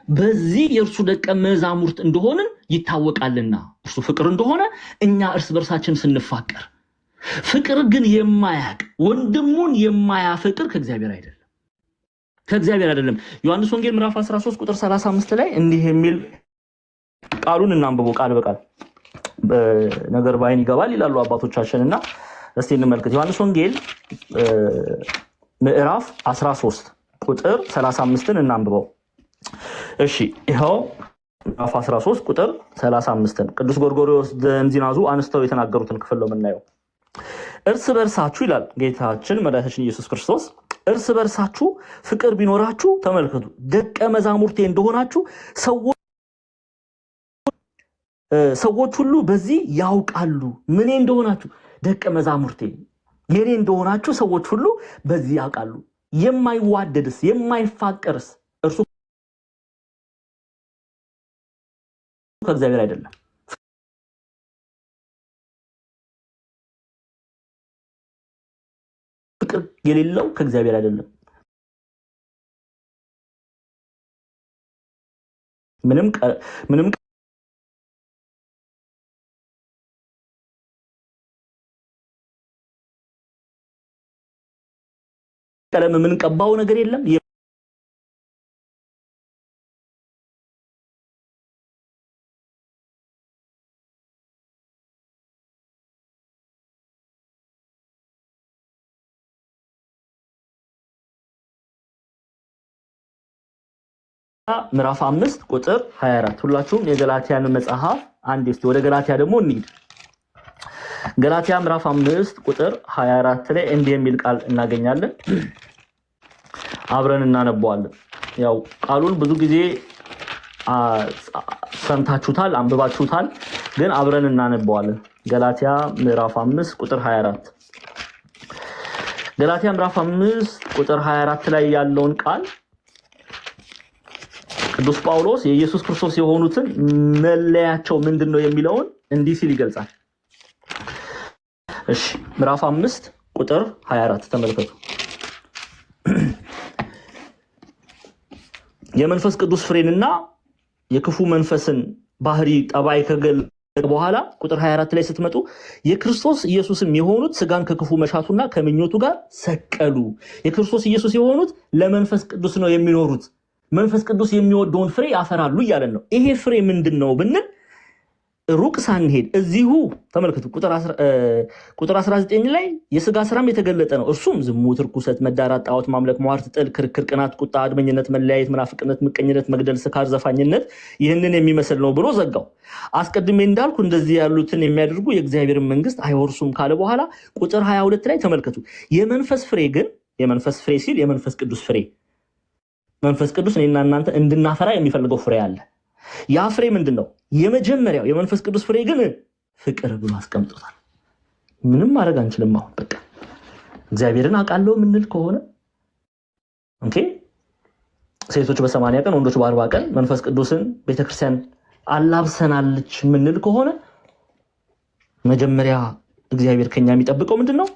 Speaker 1: በዚህ የእርሱ ደቀ መዛሙርት እንደሆንን ይታወቃልና። እርሱ ፍቅር እንደሆነ እኛ እርስ በርሳችን ስንፋቀር፣ ፍቅር ግን የማያቅ ወንድሙን የማያፈቅር ከእግዚአብሔር አይደለም። ዮሐንስ ወንጌል ምዕራፍ 13 ቁጥር 35 ላይ እንዲህ የሚል ቃሉን እናንብበው ቃል በቃል ነገር ባይን ይገባል ይላሉ አባቶቻችንና እስቲ እንመልከት። ዮሐንስ ወንጌል ምዕራፍ 13 ቁጥር 35ን እናንብበው። እሺ ይሄው ምዕራፍ 13 ቁጥር 35ን ቅዱስ ጎርጎርዮስ ዘእንዚናዙ አንስተው የተናገሩትን ክፍል ነው የምናየው። እርስ በርሳችሁ ይላል ጌታችን መድኃኒታችን ኢየሱስ ክርስቶስ፣ እርስ በርሳችሁ ፍቅር ቢኖራችሁ ተመልከቱ ደቀ መዛሙርቴ እንደሆናችሁ ሰዎች ሁሉ በዚህ ያውቃሉ። ምን እንደሆናችሁ? ደቀ መዛሙርቴ የኔ እንደሆናችሁ ሰዎች ሁሉ በዚህ ያውቃሉ። የማይዋደድስ የማይፋቀርስ እርሱ ከእግዚአብሔር አይደለም። ፍቅር የሌለው ከእግዚአብሔር አይደለም። ምንም ቀለም የምንቀባው ነገር የለም። ምዕራፍ 5 ቁጥር 24 ሁላችሁም የገላትያን መጽሐፍ አንድ እስቲ ወደ ገላትያ ደግሞ እንሂድ። ገላትያ ምዕራፍ 5 ቁጥር 24 ላይ እንዲህ የሚል ቃል እናገኛለን። አብረን እናነባዋለን። ያው ቃሉን ብዙ ጊዜ ሰምታችሁታል፣ አንብባችሁታል፣ ግን አብረን እናነባዋለን። ገላትያ ምዕራፍ 5 ቁጥር 24 ገላትያ ምዕራፍ 5 ቁጥር 24 ላይ ያለውን ቃል ቅዱስ ጳውሎስ የኢየሱስ ክርስቶስ የሆኑትን መለያቸው ምንድነው የሚለውን እንዲህ ሲል ይገልጻል። እሺ ምዕራፍ 5 ቁጥር 24 ተመልከቱ። የመንፈስ ቅዱስ ፍሬንና የክፉ መንፈስን ባህሪ ጠባይ ከገለጸ በኋላ ቁጥር 24 ላይ ስትመጡ የክርስቶስ ኢየሱስም የሆኑት ስጋን ከክፉ መሻቱና ከምኞቱ ጋር ሰቀሉ። የክርስቶስ ኢየሱስ የሆኑት ለመንፈስ ቅዱስ ነው የሚኖሩት፣ መንፈስ ቅዱስ የሚወደውን ፍሬ ያፈራሉ እያለን ነው። ይሄ ፍሬ ምንድነው ብንል ሩቅ ሳንሄድ እዚሁ ተመልከቱ። ቁጥር 19 ላይ የስጋ ስራም የተገለጠ ነው። እርሱም ዝሙት፣ ርኩሰት፣ መዳራት፣ ጣዖት ማምለክ፣ ሟርት፣ ጥል፣ ክርክር፣ ቅናት፣ ቁጣ፣ አድመኝነት፣ መለያየት፣ መናፍቅነት፣ ምቀኝነት፣ መግደል፣ ስካር፣ ዘፋኝነት ይህንን የሚመስል ነው ብሎ ዘጋው። አስቀድሜ እንዳልኩ እንደዚህ ያሉትን የሚያደርጉ የእግዚአብሔርን መንግስት አይወርሱም ካለ በኋላ ቁጥር 22 ላይ ተመልከቱ። የመንፈስ ፍሬ ግን የመንፈስ ፍሬ ሲል የመንፈስ ቅዱስ ፍሬ መንፈስ ቅዱስ እኔና እናንተ እንድናፈራ የሚፈልገው ፍሬ አለ። ያ ፍሬ ምንድነው? የመጀመሪያው የመንፈስ ቅዱስ ፍሬ ግን ፍቅር ብሎ አስቀምጦታል። ምንም ማድረግ አንችልም። አሁን በቃ እግዚአብሔርን አውቃለሁ ምንል ከሆነ ኦኬ፣ ሴቶች በ80 ቀን ወንዶች በ40 ቀን መንፈስ ቅዱስን ቤተክርስቲያን አላብሰናለች ምንል ከሆነ መጀመሪያ እግዚአብሔር ከኛ የሚጠብቀው ምንድነው?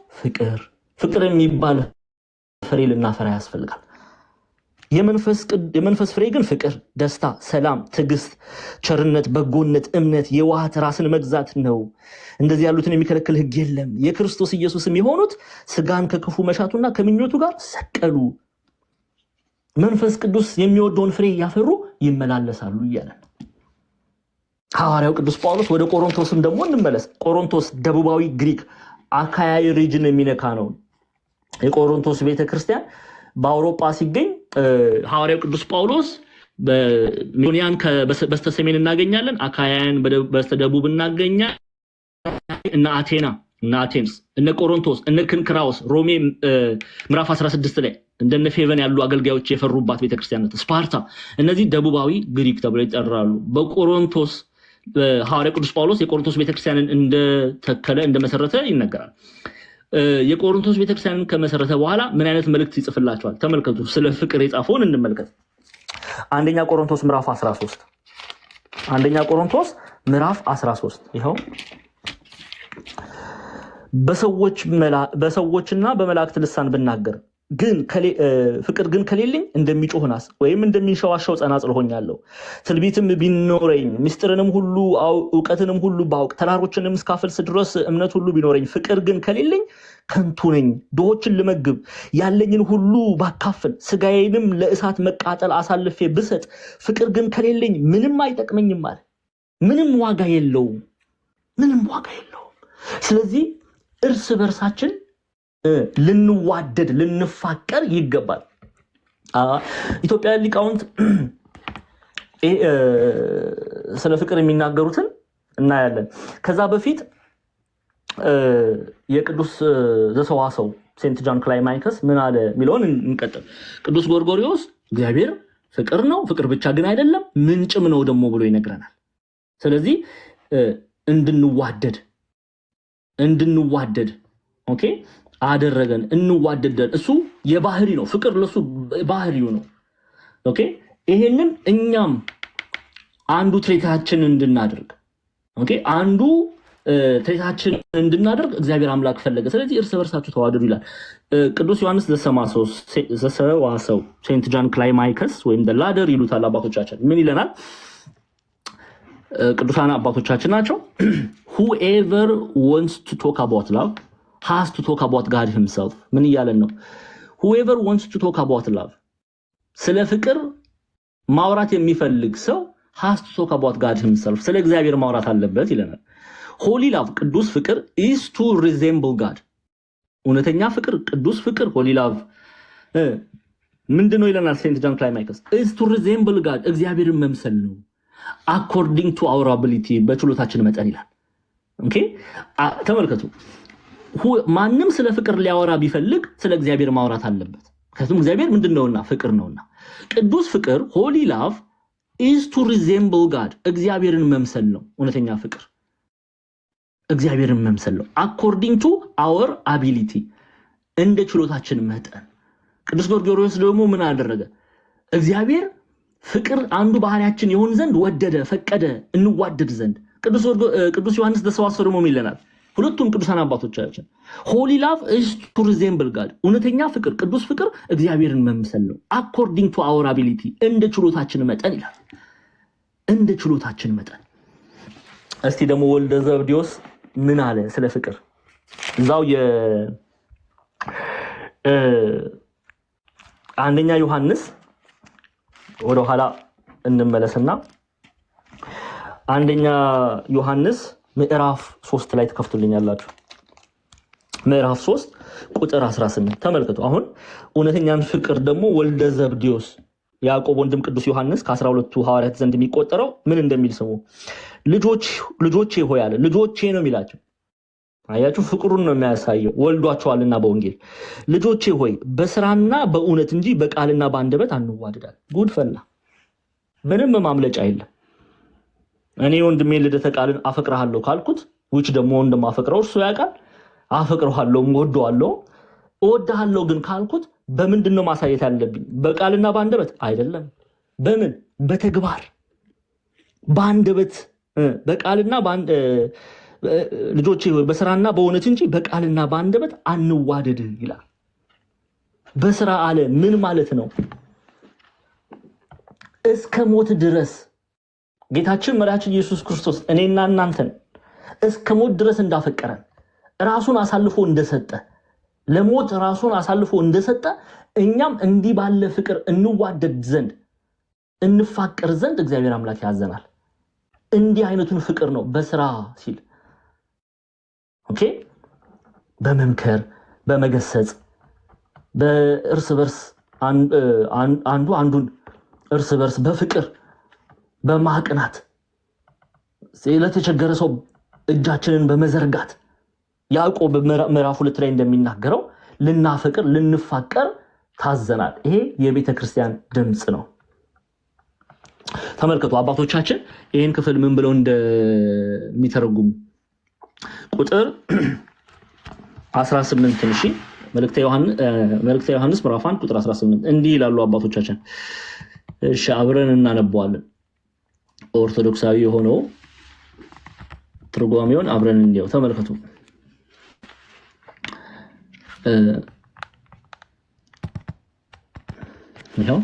Speaker 1: ፍቅር የሚባል ፍሬ ልናፈራ ያስፈልጋል። የመንፈስ ፍሬ ግን ፍቅር፣ ደስታ፣ ሰላም፣ ትዕግስት፣ ቸርነት፣ በጎነት፣ እምነት፣ የዋህት፣ ራስን መግዛት ነው። እንደዚህ ያሉትን የሚከለክል ሕግ የለም። የክርስቶስ ኢየሱስም የሆኑት ስጋን ከክፉ መሻቱና ከምኞቱ ጋር ሰቀሉ። መንፈስ ቅዱስ የሚወደውን ፍሬ ያፈሩ ይመላለሳሉ እያለ ነው ሐዋርያው ቅዱስ ጳውሎስ። ወደ ቆሮንቶስም ደግሞ እንመለስ። ቆሮንቶስ ደቡባዊ ግሪክ አካያይ ሪጅን የሚነካ ነው። የቆሮንቶስ ቤተክርስቲያን በአውሮፓ ሲገኝ ሐዋርያው ቅዱስ ጳውሎስ በሚሊዮኒያን በስተሰሜን እናገኛለን፣ አካያን በስተደቡብ እናገኛለን። እነ አቴና እነ አቴንስ እነ ቆሮንቶስ እነ ክንክራውስ ሮሜ ምዕራፍ 16 ላይ እንደነ ፌቨን ያሉ አገልጋዮች የፈሩባት ቤተክርስቲያን ናት። ስፓርታ፣ እነዚህ ደቡባዊ ግሪክ ተብለው ይጠራሉ። በቆሮንቶስ ሐዋርያው ቅዱስ ጳውሎስ የቆሮንቶስ ቤተክርስቲያንን እንደተከለ እንደመሰረተ ይነገራል። የቆሮንቶስ ቤተክርስቲያንን ከመሰረተ በኋላ ምን አይነት መልእክት ይጽፍላቸዋል? ተመልከቱ። ስለ ፍቅር የጻፈውን እንመልከት። አንደኛ ቆሮንቶስ ምዕራፍ 13 አንደኛ ቆሮንቶስ ምዕራፍ 13 ይኸው በሰዎችና በመላእክት ልሳን ብናገር ግን ፍቅር ግን ከሌለኝ እንደሚጮህ ናስ ወይም እንደሚንሸዋሸው ጸናጽል ሆኛለሁ። ትንቢትም ቢኖረኝ ምስጢርንም ሁሉ ዕውቀትንም ሁሉ ባውቅ ተራሮችንም እስካፈልስ ድረስ እምነት ሁሉ ቢኖረኝ ፍቅር ግን ከሌለኝ ከንቱ ነኝ። ድሆችን ልመግብ ያለኝን ሁሉ ባካፍል ስጋዬንም ለእሳት መቃጠል አሳልፌ ብሰጥ ፍቅር ግን ከሌለኝ ምንም አይጠቅመኝም ማለት ምንም ዋጋ የለውም። ስለዚህ እርስ በርሳችን ልንዋደድ ልንፋቀር ይገባል። ኢትዮጵያ ሊቃውንት ስለ ፍቅር የሚናገሩትን እናያለን። ከዛ በፊት የቅዱስ ዘሰዋሰው ሴንት ጃን ክላይማይከስ ምን አለ የሚለውን እንቀጥል። ቅዱስ ጎርጎሪዮስ እግዚአብሔር ፍቅር ነው፣ ፍቅር ብቻ ግን አይደለም ምንጭም ነው ደግሞ ብሎ ይነግረናል። ስለዚህ እንድንዋደድ ኦኬ አደረገን፣ እንዋደደን። እሱ የባህሪ ነው፣ ፍቅር ለሱ ባህሪው ነው። ኦኬ ይሄንን እኛም አንዱ ትሬታችን እንድናደርግ አንዱ ትሬታችን እንድናደርግ እግዚአብሔር አምላክ ፈለገ። ስለዚህ እርስ በርሳችሁ ተዋደዱ ይላል ቅዱስ ዮሐንስ ዘሰዋሰው ሴንት ጃን ክላይማይከስ ወይም ላደር ይሉታል አባቶቻችን። ምን ይለናል? ቅዱሳን አባቶቻችን ናቸው። whoever wants to talk about love has to talk about God himself። ምን እያለን ነው? whoever wants to talk about love ስለ ፍቅር ማውራት የሚፈልግ ሰው has to talk about God himself ስለ እግዚአብሔር ማውራት አለበት ይለናል። holy love ቅዱስ ፍቅር is to resemble God እውነተኛ ፍቅር ቅዱስ ፍቅር holy love ምንድነው ይለናል ሴንት ጆን ክላይማክስ is to resemble God እግዚአብሔርን መምሰል ነው according to our ability በችሎታችን መጠን ይላል። ኦኬ ተመልከቱ ማንንም ስለ ፍቅር ሊያወራ ቢፈልግ ስለ እግዚአብሔር ማውራት አለበት ምክንያቱም እግዚአብሔር ምንድነውና ፍቅር ነውና ቅዱስ ፍቅር holy love is to resemble God እግዚአብሔርን መምሰል ነው እውነተኛ ፍቅር እግዚአብሔርን መምሰል ነው according to our ability እንደ ችሎታችን መጠን ቅዱስ ጎርጎርዮስ ደግሞ ምን አደረገ እግዚአብሔር ፍቅር አንዱ ባህሪያችን ይሆን ዘንድ ወደደ ፈቀደ እንዋደድ ዘንድ ቅዱስ ዮሐንስ ደሰዋሰው ደግሞ ይለናል ሁለቱም ቅዱሳን አባቶቻችን holy love is to resemble God እውነተኛ ፍቅር ቅዱስ ፍቅር እግዚአብሔርን መምሰል ነው according to our ability እንደ ችሎታችን መጠን ይላል እንደ ችሎታችን መጠን እስቲ ደግሞ ወልደ ዘብዴዎስ ምን አለ ስለ ፍቅር እዛው አንደኛ ዮሐንስ ወደ ኋላ እንመለስና አንደኛ ዮሐንስ ምዕራፍ 3 ላይ ተከፍቱልኛላችሁ ምዕራፍ 3 ቁጥር 18 ተመልከቱ አሁን እውነተኛን ፍቅር ደግሞ ወልደ ዘብዴዎስ ያዕቆብ ወንድም ቅዱስ ዮሐንስ ከ12ቱ ሐዋርያት ዘንድ የሚቆጠረው ምን እንደሚል ስሙ ልጆቼ ሆይ አለ ልጆቼ ነው የሚላቸው አያችሁ ፍቅሩን ነው የሚያሳየው ወልዷቸዋልና በወንጌል ልጆቼ ሆይ በስራና በእውነት እንጂ በቃልና በአንደበት አንዋደዳል ጉድ ፈላ ምንም ማምለጫ የለም እኔ ወንድሜ ልደተ ቃልን አፈቅራለሁ ካልኩት which ደግሞ እንደማፈቅረው እርሱ ያውቃል አፈቅረዋለሁ ወደዋለሁ እወዳለሁ ግን ካልኩት በምንድነው ማሳየት ያለብኝ በቃልና በአንደበት አይደለም በምን በተግባር በአንደበት በቃልና ልጆቼ ሆይ በስራና በእውነት እንጂ በቃልና በአንደበት አንዋደድ ይላል በስራ አለ ምን ማለት ነው እስከ ሞት ድረስ ጌታችን መድኃኒታችን ኢየሱስ ክርስቶስ እኔና እናንተን እስከ ሞት ድረስ እንዳፈቀረን ራሱን አሳልፎ እንደሰጠ ለሞት ራሱን አሳልፎ እንደሰጠ እኛም እንዲህ ባለ ፍቅር እንዋደድ ዘንድ እንፋቀር ዘንድ እግዚአብሔር አምላክ ያዘናል እንዲህ አይነቱን ፍቅር ነው በስራ ሲል ኦኬ በመምከር በመገሰጽ በእርስ በርስ አንዱን እርስ በርስ በፍቅር በማቅናት ለተቸገረ ሰው እጃችንን በመዘርጋት ያዕቆብ ምዕራፍ 2 ላይ እንደሚናገረው ልናፈቅር ልንፋቀር ታዘናል ይሄ የቤተ ክርስቲያን ድምጽ ነው ተመልከቱ አባቶቻችን ይሄን ክፍል ምን ብለው እንደሚተረጉሙ ቁጥር 18 እሺ መልእክተ ዮሐንስ ምዕራፍ 1 ቁጥር 18 እንዲህ ይላሉ አባቶቻችን እሺ አብረን እናነባዋለን ኦርቶዶክሳዊ የሆነው ትርጓሜውን አብረን እንየው ተመልከቱ ይሄው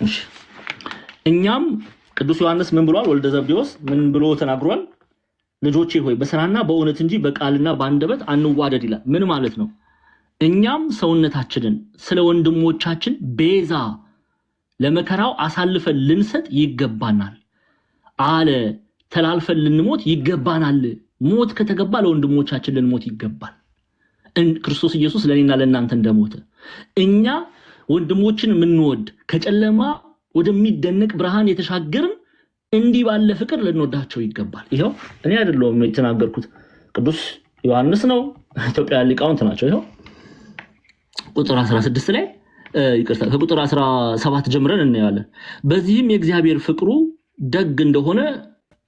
Speaker 1: እሺ እኛም ቅዱስ ዮሐንስ ምን ብሏል ወልደ ዘብዴዎስ ምን ብሎ ተናግሯል ልጆቼ ሆይ በስራና በእውነት እንጂ በቃልና በአንደበት አንዋደድ ይላል ምን ማለት ነው እኛም ሰውነታችንን ስለ ወንድሞቻችን ቤዛ ለመከራው አሳልፈን ልንሰጥ ይገባናል አለ ተላልፈን ልንሞት ይገባናል ሞት ከተገባ ለወንድሞቻችን ልንሞት ይገባል ክርስቶስ ኢየሱስ ለኔና ለእናንተ እንደሞተ እኛ ወንድሞችን ምንወድ ከጨለማ ወደሚደነቅ ብርሃን የተሻገርን እንዲህ ባለ ፍቅር ልንወዳቸው ይገባል ይሄው እኔ አይደለም የተናገርኩት ቅዱስ ዮሐንስ ነው ኢትዮጵያ ሊቃውንት ናቸው ይሄው ቁጥር 16 ላይ ይቅርታ ከቁጥር 17 ጀምረን እናያለን በዚህም የእግዚአብሔር ፍቅሩ ደግ እንደሆነ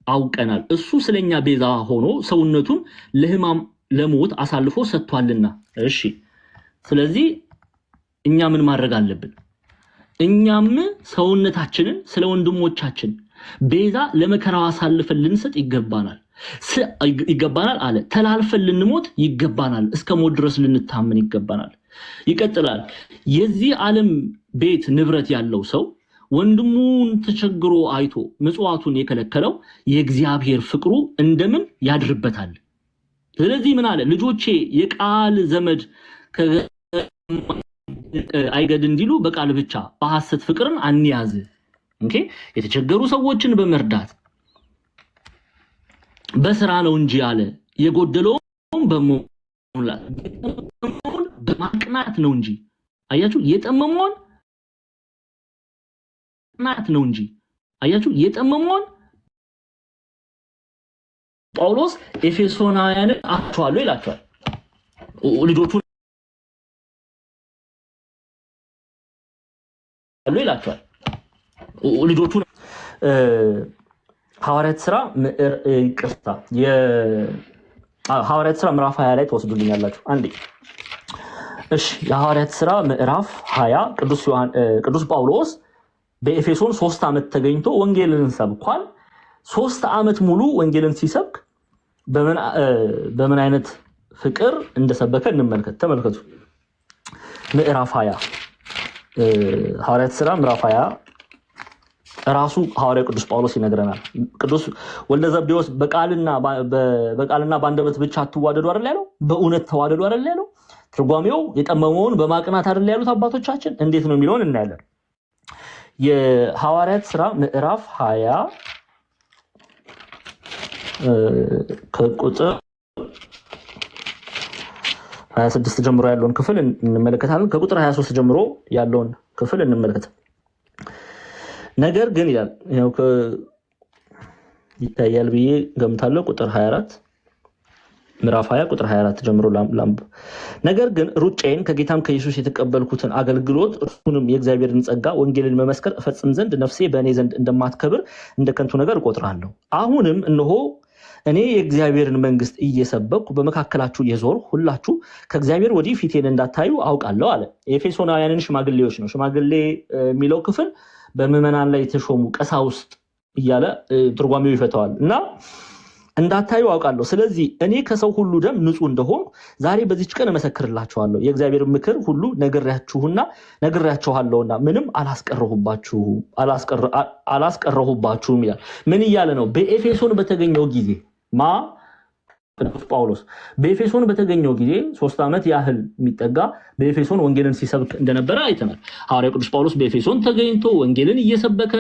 Speaker 1: አውቀናል እሱ ስለኛ ቤዛ ሆኖ ሰውነቱን ለሕማም ለሞት አሳልፎ ሰጥቷልና እሺ ስለዚህ እኛ ምን ማድረግ አለብን እኛም ሰውነታችንን ስለ ወንድሞቻችን ቤዛ ለመከራው አሳልፈን ልንሰጥ ይገባናል አለ ተላልፈን ልንሞት ይገባናል እስከ ሞት ድረስ ልንታመን ይገባናል ይቀጥላል የዚህ ዓለም ቤት ንብረት ያለው ሰው ወንድሙን ተቸግሮ አይቶ ምጽዋቱን የከለከለው የእግዚአብሔር ፍቅሩ እንደምን ያድርበታል? ስለዚህ ምን አለ? ልጆቼ የቃል ዘመድ አይገድ እንዲሉ በቃል ብቻ በሐሰት ፍቅርን አንያዝ። ኦኬ የተቸገሩ ሰዎችን በመርዳት በስራ ነው እንጂ አለ የጎደለውን በመሙላት በማቅናት ነው እንጂ። አያችሁ የጠመመውን ማቅናት ነው እንጂ። አያችሁ የጠመመውን ጳውሎስ ኤፌሶናውያንን አጥቷል ይላቸዋል። ልጆቹን ይላቸዋል ልጆቹን ሐዋርያት ሥራ ሐዋርያት ሥራ ምዕራፍ 20 ላይ ተወስዱልኛላችሁ አንዴ። እሺ የሐዋርያት ሥራ ምዕራፍ 20 ቅዱስ ጳውሎስ በኤፌሶን 3 ዓመት ተገኝቶ ወንጌልን ሰብኳል። 3 ዓመት ሙሉ ወንጌልን ሲሰብክ በምን አይነት ፍቅር እንደሰበከ እንመልከት። ተመልከቱ። ምዕራፍ 20 ሐዋርያት ሥራ ምዕራፍ 20 ራሱ ሐዋርያው ቅዱስ ጳውሎስ ይነግረናል። ቅዱስ ወልደ ዘብዴዎስ በቃልና በአንደበት ብቻ አትዋደዱ አይደል ያለው? በእውነት ተዋደዱ አይደል ያለው? ትርጓሜው የጠመመውን በማቅናት አይደል ያሉት አባቶቻችን? እንዴት ነው የሚለውን እናያለን። የሐዋርያት ሥራ ምዕራፍ 20 ከቁጥር 26 ጀምሮ ያለውን ክፍል እንመለከታለን። ከቁጥር 23 ጀምሮ ያለውን ክፍል እንመለከት። ነገር ግን ይላል ያው ይታያል ብዬ ገምታለሁ። ቁጥር 24 ምዕራፍ 20 ቁጥር 24 ጀምሮ ላምብ። ነገር ግን ሩጫዬን ከጌታም ከኢየሱስ የተቀበልኩትን አገልግሎት እርሱንም የእግዚአብሔርን ጸጋ ወንጌልን መመስከር እፈጽም ዘንድ ነፍሴ በእኔ ዘንድ እንደማትከብር እንደ ከንቱ ነገር እቆጥራለሁ። አሁንም እነሆ እኔ የእግዚአብሔርን መንግስት እየሰበኩ በመካከላችሁ የዞር ሁላችሁ ከእግዚአብሔር ወዲህ ፊቴን እንዳታዩ አውቃለሁ አለ። የኤፌሶናውያንን ሽማግሌዎች ነው። ሽማግሌ የሚለው ክፍል በምዕመናን ላይ የተሾሙ ቀሳውስት እያለ ትርጓሜው ይፈተዋል። እና እንዳታዩ አውቃለሁ። ስለዚህ እኔ ከሰው ሁሉ ደም ንጹህ እንደሆንኩ ዛሬ በዚች ቀን እመሰክርላችኋለሁ። የእግዚአብሔር ምክር ሁሉ ነግሬያችኋለሁና ምንም አላስቀረሁባችሁም ይላል። ምን እያለ ነው? በኤፌሶን በተገኘው ጊዜ ቅዱስ ጳውሎስ በኤፌሶን በተገኘው ጊዜ 3 ዓመት ያህል የሚጠጋ በኤፌሶን ወንጌልን ሲሰብክ እንደነበረ አይተናል። ሐዋርያው ቅዱስ ጳውሎስ በኤፌሶን ተገኝቶ ወንጌልን እየሰበከ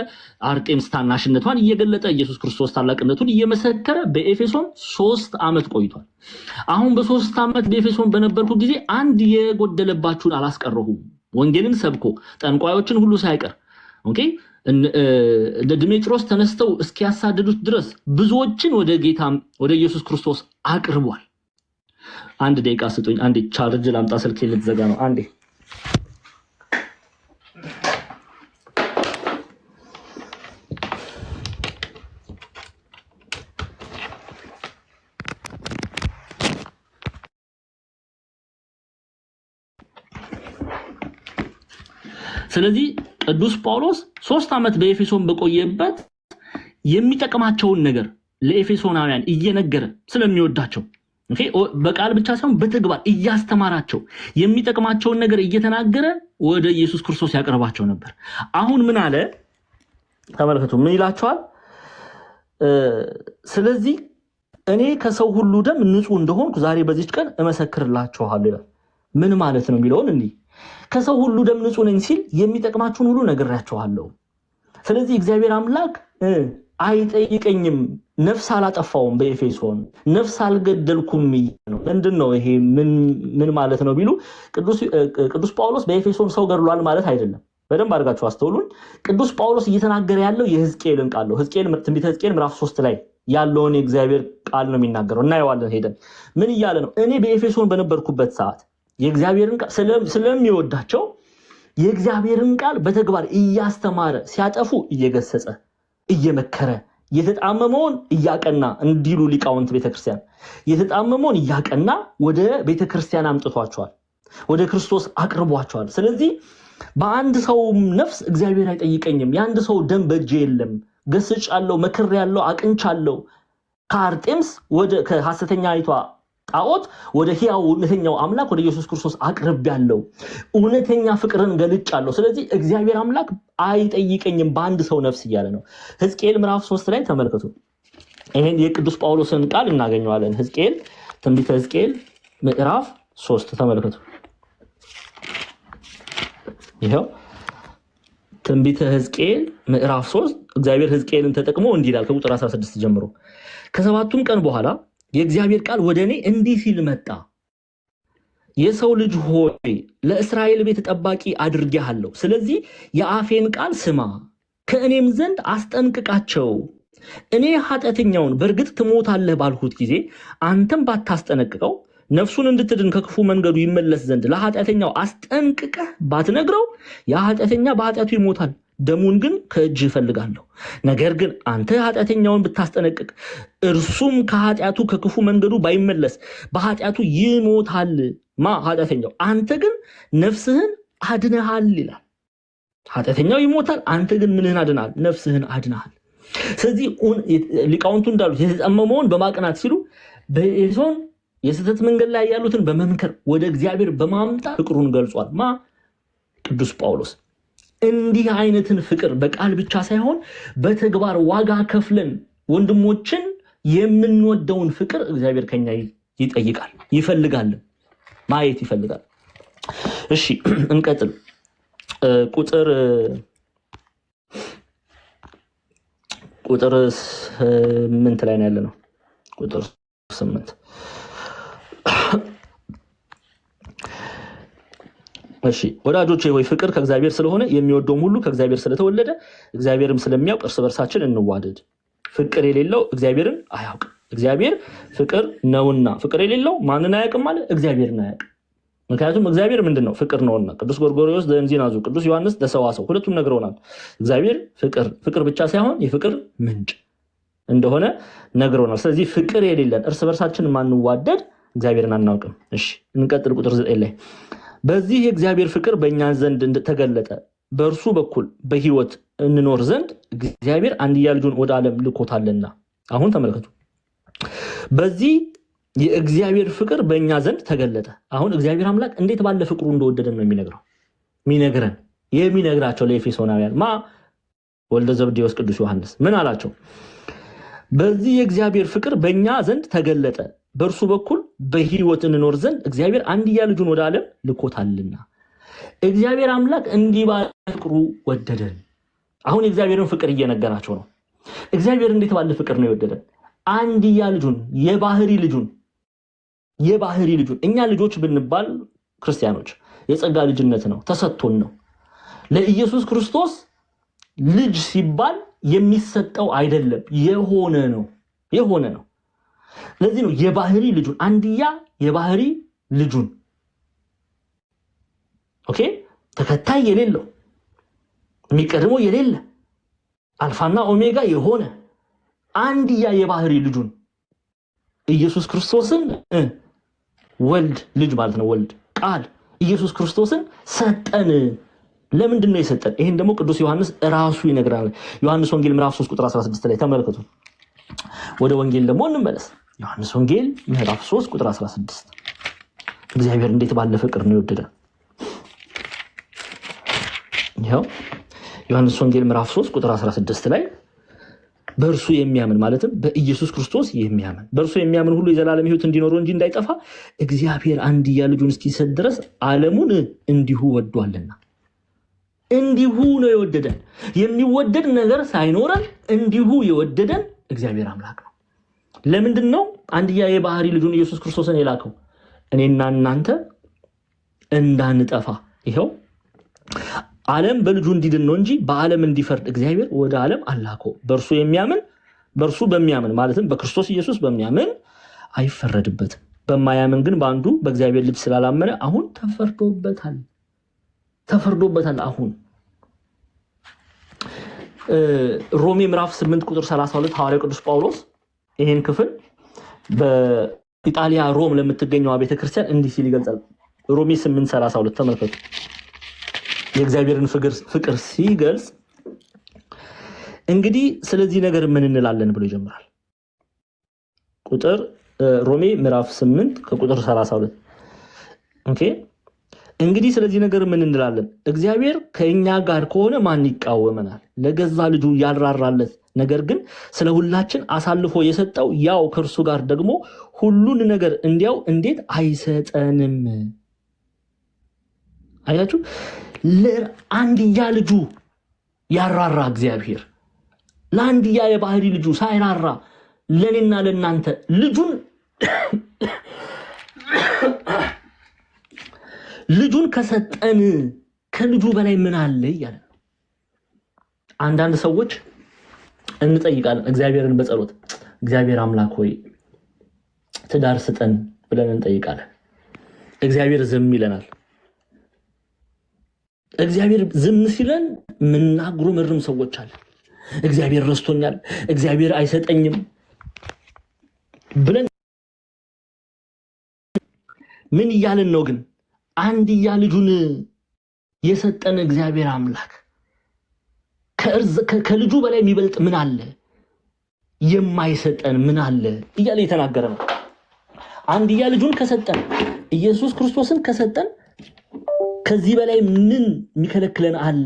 Speaker 1: አርጤምስ ታናሽነቷን እየገለጠ ኢየሱስ ክርስቶስ ታላቅነቱን እየመሰከረ በኤፌሶን 3 ዓመት ቆይቷል። አሁን በ3 ዓመት በኤፌሶን በነበርኩ ጊዜ አንድ የጎደለባችሁን አላስቀረሁም። ወንጌልን ሰብኮ ጠንቋዮችን ሁሉ ሳይቀር ኦኬ እንደ ድሜጥሮስ ተነስተው እስኪያሳድዱት ድረስ ብዙዎችን ወደ ጌታ ወደ ኢየሱስ ክርስቶስ አቅርቧል። አንድ ደቂቃ ስጡኝ። አንዴ ቻርጅ ላምጣ፣ ስልኬ ልትዘጋ ነው። አንዴ ስለዚህ ቅዱስ ጳውሎስ 3 ዓመት በኤፌሶን በቆየበት የሚጠቅማቸውን ነገር ለኤፌሶናውያን እየነገረ ስለሚወዳቸው በቃል ብቻ ሳይሆን በተግባር እያስተማራቸው የሚጠቅማቸውን ነገር እየተናገረ ወደ ኢየሱስ ክርስቶስ ያቀርባቸው ነበር። አሁን ምን አለ ተመልከቱ። ምን ይላቸዋል? ስለዚህ እኔ ከሰው ሁሉ ደም ንጹህ እንደሆንኩ ዛሬ በዚች ቀን እመሰክርላችኋለሁ ይላል። ምን ማለት ነው የሚለውን እንዲህ ከሰው ሁሉ ደም ንጹህ ነኝ ሲል የሚጠቅማችሁን ሁሉ ነግሬያችኋለሁ። ስለዚህ እግዚአብሔር አምላክ አይጠይቀኝም። ነፍስ አላጠፋውም፣ በኤፌሶን ነፍስ አልገደልኩም ነው። ምንድነው ይሄ? ምን ማለት ነው ቢሉ ቅዱስ ጳውሎስ በኤፌሶን ሰው ገድሏል ማለት አይደለም። በደንብ አድርጋችሁ አስተውሉኝ። ቅዱስ ጳውሎስ እየተናገረ ያለው የሕዝቅኤልን ቃል ነው። ትንቢተ ሕዝቅኤል ምዕራፍ 3 ላይ ያለውን የእግዚአብሔር ቃል ነው የሚናገረው። እናየዋለን ሄደን። ምን እያለ ነው? እኔ በኤፌሶን በነበርኩበት ሰዓት የእግዚአብሔርን ቃል ስለሚወዳቸው የእግዚአብሔርን ቃል በተግባር እያስተማረ ሲያጠፉ እየገሰጸ እየመከረ የተጣመመውን እያቀና እንዲሉ ሊቃውንት ቤተክርስቲያን የተጣመመውን እያቀና ወደ ቤተክርስቲያን አምጥቷቸዋል፣ ወደ ክርስቶስ አቅርቧቸዋል። ስለዚህ በአንድ ሰው ነፍስ እግዚአብሔር አይጠይቀኝም። የአንድ ሰው ደም በእጄ የለም። ገስጫለሁ፣ መክሬያለሁ፣ አቅንቻለሁ። ከአርጤምስ ከሐሰተኛ አይቷ ጣዖት ወደ ሕያው እውነተኛው አምላክ ወደ ኢየሱስ ክርስቶስ አቅርቤያለሁ፣ እውነተኛ ፍቅርን ገልጫለሁ። ስለዚህ እግዚአብሔር አምላክ አይጠይቀኝም በአንድ ሰው ነፍስ እያለ ነው። ሕዝቅኤል ምዕራፍ 3 ላይ ተመልከቱ። ይሄን የቅዱስ ጳውሎስን ቃል እናገኘዋለን። ሕዝቅኤል ትንቢተ ሕዝቅኤል ምዕራፍ 3 ተመልከቱ። ይሄው ትንቢተ ሕዝቅኤል ምዕራፍ 3 እግዚአብሔር ሕዝቅኤልን ተጠቅሞ እንዲህ ይላል ከቁጥር 16 ጀምሮ ከሰባቱም ቀን በኋላ የእግዚአብሔር ቃል ወደ እኔ እንዲህ ሲል መጣ። የሰው ልጅ ሆይ ለእስራኤል ቤት ጠባቂ አድርጌሃለሁ። ስለዚህ የአፌን ቃል ስማ፣ ከእኔም ዘንድ አስጠንቅቃቸው። እኔ ኃጢአተኛውን በእርግጥ ትሞታለህ ባልሁት ጊዜ አንተም ባታስጠነቅቀው ነፍሱን እንድትድን ከክፉ መንገዱ ይመለስ ዘንድ ለኃጢአተኛው አስጠንቅቀህ ባትነግረው ያ ኃጢአተኛ በኃጢአቱ ይሞታል፣ ደሙን ግን ከእጅ እፈልጋለሁ። ነገር ግን አንተ ኃጢአተኛውን ብታስጠነቅቅ እርሱም ከኃጢአቱ ከክፉ መንገዱ ባይመለስ በኃጢአቱ ይሞታል። ኃጢአተኛው፣ አንተ ግን ነፍስህን አድነሃል ይላል። ኃጢአተኛው ይሞታል፣ አንተ ግን ምንህን አድነሃል? ነፍስህን አድነሃል። ስለዚህ ሊቃውንቱ እንዳሉት የተጠመመውን በማቅናት ሲሉ በኤፌሶን የስህተት መንገድ ላይ ያሉትን በመምከር ወደ እግዚአብሔር በማምጣት ፍቅሩን ገልጿል። ቅዱስ ጳውሎስ እንዲህ አይነትን ፍቅር በቃል ብቻ ሳይሆን በተግባር ዋጋ ከፍለን ወንድሞችን የምንወደውን ፍቅር እግዚአብሔር ከኛ ይጠይቃል፣ ይፈልጋል፣ ማየት ይፈልጋል። እሺ እንቀጥል። ቁጥር 8 ላይ ነው ያለነው። ቁጥር 8 እሺ ወዳጆቼ ሆይ ፍቅር ከእግዚአብሔር ስለሆነ የሚወደውም ሁሉ ከእግዚአብሔር ስለተወለደ እግዚአብሔርም ስለሚያውቅ እርስ በርሳችን እንዋደድ። ፍቅር የሌለው እግዚአብሔርን አያውቅም፣ እግዚአብሔር ፍቅር ነውና። ፍቅር የሌለው ማንን አያውቅም ማለት እግዚአብሔርን አያውቅም። ምክንያቱም እግዚአብሔር ምንድነው? ፍቅር ነውና። ቅዱስ ጎርጎርዮስ ዘእንዚናዙ፣ ቅዱስ ዮሐንስ ዘሰዋስው ሁለቱም ነግረውናል። እግዚአብሔር ፍቅር ብቻ ሳይሆን የፍቅር ምንጭ እንደሆነ ነግረውናል። ስለዚህ ፍቅር የሌለን እርስ በርሳችን ማንዋደድ እግዚአብሔርን አናውቅም። እሺ እንቀጥል። ቁጥር 9 ላይ በዚህ የእግዚአብሔር ፍቅር በእኛ ዘንድ ተገለጠ፣ በእርሱ በኩል በሕይወት እንኖር ዘንድ እግዚአብሔር አንድያ ልጁን ወደ ዓለም ልኮታልና። አሁን ተመልከቱ፣ በዚህ የእግዚአብሔር ፍቅር በእኛ ዘንድ ተገለጠ። አሁን እግዚአብሔር አምላክ እንዴት ባለ ፍቅሩ እንደወደደን ነው የሚነግራቸው ለኤፌሶናውያን ወልደ ዘብዴዎስ ቅዱስ ዮሐንስ ምን አላቸው? በዚህ የእግዚአብሔር ፍቅር በእኛ ዘንድ ተገለጠ፣ በእርሱ በኩል በሕይወት እንኖር ዘንድ እግዚአብሔር አንድያ ልጁን ወደ ዓለም ልኮታልና። እግዚአብሔር አምላክ እንዲህ ባለ ፍቅሩ ወደደን። አሁን የእግዚአብሔርን ፍቅር እየነገራቸው ነው። እግዚአብሔር እንዴት ባለ ፍቅር ነው የወደደን? አንድያ ልጁን፣ የባህሪ ልጁን። እኛ ልጆች ብንባል ክርስቲያኖች የጸጋ ልጅነት ነው፣ ተሰጥቶን ነው። ለኢየሱስ ክርስቶስ ልጅ ሲባል የሚሰጠው አይደለም፣ የሆነ ነው። ለዚህ ነው የባህሪ ልጁን፣ አንድያ የባህሪ ልጁን። ኦኬ፣ ተከታይ የሌለው የሚቀድመው የሌለ አልፋና ኦሜጋ የሆነ አንድያ የባህሪ ልጁን ኢየሱስ ክርስቶስን ወልድ፣ ልጅ ማለት ነው፣ ወልድ ቃል ኢየሱስ ክርስቶስን ሰጠን። ለምንድን ነው የሰጠን? ይሄን ደግሞ ቅዱስ ዮሐንስ ራሱ ይነግራል። ዮሐንስ ወንጌል ምዕራፍ 3 ቁጥር 16 ላይ ተመልከቱ። ወደ ወንጌል ደግሞ እንመለስ። ዮሐንስ ወንጌል ምዕራፍ 3 ቁጥር 16 እግዚአብሔር እንዴት ባለ ፍቅር ነው የወደደን። ይሄው ዮሐንስ ወንጌል ምዕራፍ 3 ቁጥር 16 ላይ በእርሱ የሚያምን ማለትም በኢየሱስ ክርስቶስ የሚያምን በእርሱ የሚያምን ሁሉ የዘላለም ሕይወት እንዲኖረው እንጂ እንዳይጠፋ እግዚአብሔር አንድያ ልጁን እስኪሰጥ ድረስ ዓለሙን እንዲሁ ወዷልና። እንዲሁ ነው የወደደን። የሚወደድ ነገር ሳይኖረን እንዲሁ የወደደን እግዚአብሔር አምላክ ነው። ለምንድን ነው አንድያ የባህሪ ልጁን ኢየሱስ ክርስቶስን የላከው? እኔና እናንተ እንዳንጠፋ። ይሄው ዓለም በልጁ እንዲድን ነው እንጂ በዓለም እንዲፈርድ እግዚአብሔር ወደ ዓለም አላከው። በእርሱ በሚያምን ማለትም በክርስቶስ ኢየሱስ በሚያምን አይፈረድበትም። በማያምን ግን በአንዱ በእግዚአብሔር ልጅ ስላላመነ አሁን ተፈርዶበታል። አሁን ሮሜ ምዕራፍ 8 ቁጥር 32 ሐዋርያው ቅዱስ ጳውሎስ ይህን ክፍል በኢጣሊያ ሮም ለምትገኘው ቤተክርስቲያን እንዲህ ሲል ይገልጻል። ሮሜ 8:32 ተመልከቱ። የእግዚአብሔርን ፍቅር ሲገልጽ እንግዲህ ስለዚህ ነገር ምን እንላለን ብሎ ይጀምራል። ቁጥር ሮሜ ምዕራፍ 8 ከቁጥር 32 ኦኬ። እንግዲህ ስለዚህ ነገር ምን እንላለን? እግዚአብሔር ከኛ ጋር ከሆነ ማን ይቃወመናል? ለገዛ ልጁ ያልራራለት ነገር ግን ስለ ሁላችን አሳልፎ የሰጠው ያው ከእርሱ ጋር ደግሞ ሁሉን ነገር እንዲያው እንዴት አይሰጠንም? አያችሁ፣ ለአንድያ ልጁ ያራራ እግዚአብሔር ለአንድያ የባህሪ ልጁ ሳይራራ ለኔና ለናንተ ልጁን ከሰጠን ከልጁ በላይ ምን አለ እያለ ነው። አንዳንድ ሰዎች እንጠይቃለን እግዚአብሔርን በጸሎት እግዚአብሔር አምላክ ሆይ ትዳር ስጠን ብለን እንጠይቃለን። እግዚአብሔር ዝም ይለናል። እግዚአብሔር ዝም ሲለን ምናጉረመርም ሰዎች አለ። እግዚአብሔር ረስቶኛል፣ እግዚአብሔር አይሰጠኝም ብለን ምን እያልን ነው? ግን አንድያ ልጁን የሰጠን እግዚአብሔር አምላክ ከልጁ በላይ የሚበልጥ ምን አለ? የማይሰጠን ምን አለ እያለ የተናገረ ነው። አንድያ ልጁን ከሰጠን ኢየሱስ ክርስቶስን ከሰጠን ከዚህ በላይ ምን የሚከለክለን አለ?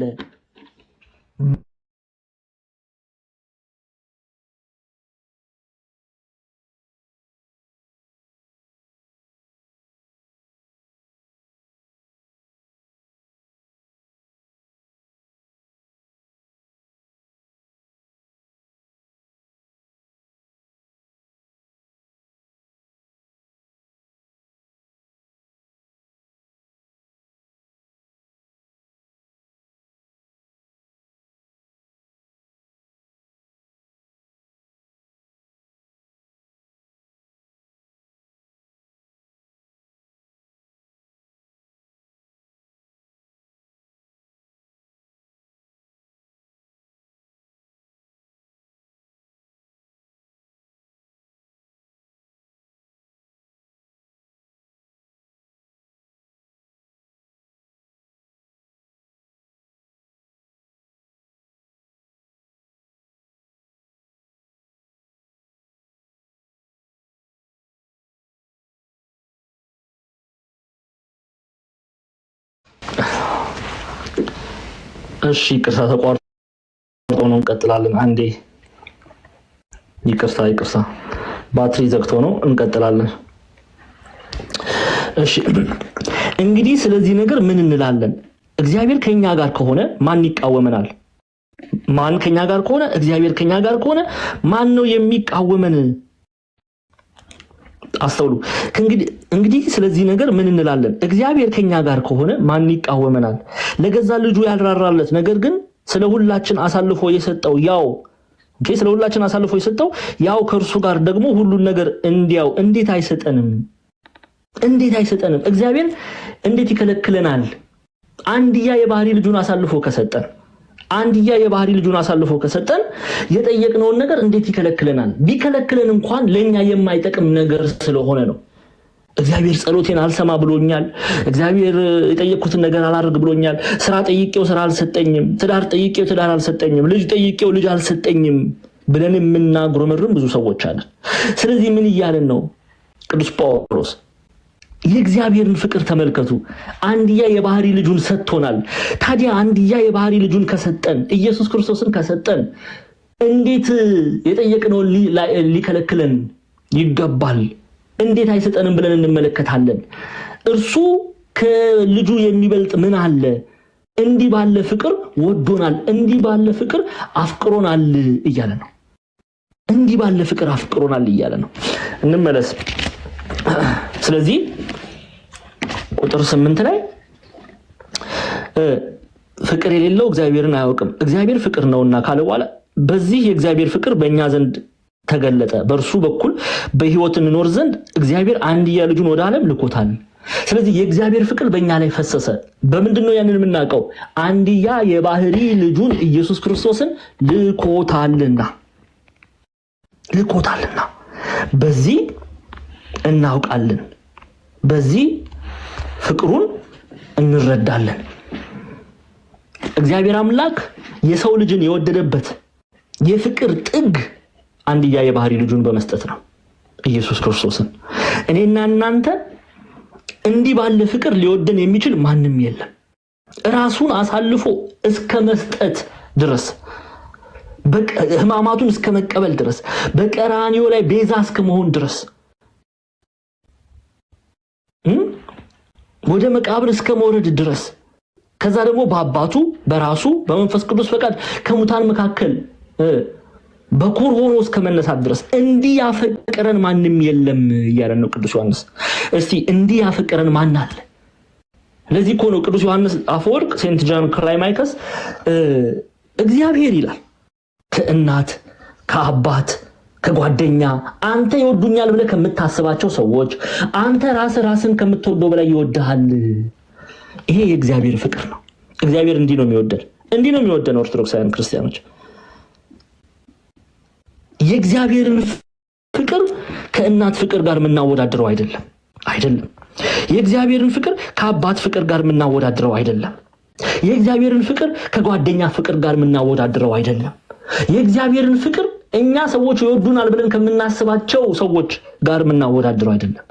Speaker 1: እሺ ይቅርታ ተቋርጦ ነው፣ እንቀጥላለን። አንዴ ይቅርታ ባትሪ ዘግቶ ነው፣ እንቀጥላለን። እሺ እንግዲህ ስለዚህ ነገር ምን እንላለን? እግዚአብሔር ከኛ ጋር ከሆነ ማን ይቃወመናል? ማን ከኛ ጋር ከሆነ እግዚአብሔር ከኛ ጋር ከሆነ ማን ነው የሚቃወመን? አስተውሉ። እንግዲህ ስለዚህ ነገር ምን እንላለን? እግዚአብሔር ከኛ ጋር ከሆነ ማን ይቃወመናል? ለገዛ ልጁ ያልራራለት ነገር ግን ስለ ሁላችን አሳልፎ የሰጠው ያው ከእርሱ ጋር ደግሞ ሁሉን ነገር እንዲያው እንዴት አይሰጠንም? እግዚአብሔር እንዴት ይከለክለናል? አንድያ የባህሪ ልጁን አሳልፎ ከሰጠን የጠየቅነውን ነገር እንዴት ይከለክለናል? ቢከለክለን እንኳን ለኛ የማይጠቅም ነገር ስለሆነ ነው። እግዚአብሔር ጸሎቴን አልሰማ ብሎኛል፣ እግዚአብሔር የጠየቅኩትን ነገር አላደርግ ብሎኛል፣ ስራ ጠይቄው ስራ አልሰጠኝም፣ ትዳር ጠይቄው ትዳር አልሰጠኝም፣ ልጅ ጠይቄው ልጅ አልሰጠኝም ብለን የምናጉረመርም ብዙ ሰዎች አለን። ስለዚህ ምን እያለን ነው? ቅዱስ ጳውሎስ የእግዚአብሔርን ፍቅር ተመልከቱ። አንድያ የባህሪ ልጁን ሰጥቶናል። ታዲያ አንድያ የባህሪ ልጁን ከሰጠን ኢየሱስ ክርስቶስን ከሰጠን እንዴት የጠየቅነውን ሊከለክለን ይገባል? እንዴት አይሰጠንም ብለን እንመለከታለን። እርሱ ከልጁ የሚበልጥ ምን አለ? እንዲህ ባለ ፍቅር ወዶናል፣ እንዲህ ባለ ፍቅር አፍቅሮናል እያለ ነው። እንዲህ ባለ ፍቅር አፍቅሮናል እያለ ነው። እንመለስ። ስለዚህ ቁጥር 8 ላይ ፍቅር የሌለው እግዚአብሔርን አያውቅም፣ እግዚአብሔር ፍቅር ነውና ካለ በኋላ በዚህ የእግዚአብሔር ፍቅር በእኛ ዘንድ ተገለጠ፣ በእርሱ በኩል በሕይወት እንኖር ዘንድ እግዚአብሔር አንድያ ልጁን ወደ ዓለም ልኮታል። ስለዚህ የእግዚአብሔር ፍቅር በእኛ ላይ ፈሰሰ። በምንድን ነው ያንን የምናውቀው? አንድያ የባህሪ ልጁን ኢየሱስ ክርስቶስን ልኮታልና በዚህ እናውቃለን፣ በዚህ ፍቅሩን እንረዳለን። እግዚአብሔር አምላክ የሰው ልጅን የወደደበት የፍቅር ጥግ አንድያ የባህሪ ልጁን በመስጠት ነው። ኢየሱስ ክርስቶስን። እኔና እናንተ እንዲህ ባለ ፍቅር ሊወደን የሚችል ማንም የለም። ራሱን አሳልፎ እስከ መስጠት ድረስ ሕማማቱን እስከ መቀበል ድረስ በቀራንዮ ላይ ቤዛ እስከ መሆን ድረስ ወደ መቃብር እስከ መውረድ ድረስ ከዛ ደግሞ በአባቱ በራሱ በመንፈስ ቅዱስ ፈቃድ ከሙታን መካከል በኩር ሆኖ እስከ መነሳት ድረስ እንዲህ ያፈቀረን ማንም የለም እያለ ነው ቅዱስ ዮሐንስ። እስቲ እንዲህ ያፈቀረን ማን አለ? ለዚህ እኮ ነው ቅዱስ ዮሐንስ አፈወርቅ ሴንት ጃን ክላይማይከስ እግዚአብሔር ይላል ከእናት ከአባት ከጓደኛ አንተ ይወዱኛል ብለህ ከምታስባቸው ሰዎች አንተ ራስን ከምትወደው በላይ ይወድሃል። ይሄ የእግዚአብሔር ፍቅር ነው። እግዚአብሔር እንዲህ ነው የሚወደን፣ እንዲህ ነው የሚወደን ኦርቶዶክሳውያን ክርስቲያኖች። የእግዚአብሔርን ፍቅር ከእናት ፍቅር ጋር የምናወዳድረው አይደለም። የእግዚአብሔርን ፍቅር ከአባት ፍቅር ጋር የምናወዳድረው አይደለም። የእግዚአብሔርን ፍቅር ከጓደኛ ፍቅር ጋር የምናወዳድረው አይደለም። የእግዚአብሔርን ፍቅር እኛ ሰዎች ይወዱናል ብለን ከምናስባቸው ሰዎች ጋር የምናወዳድረው አይደለም።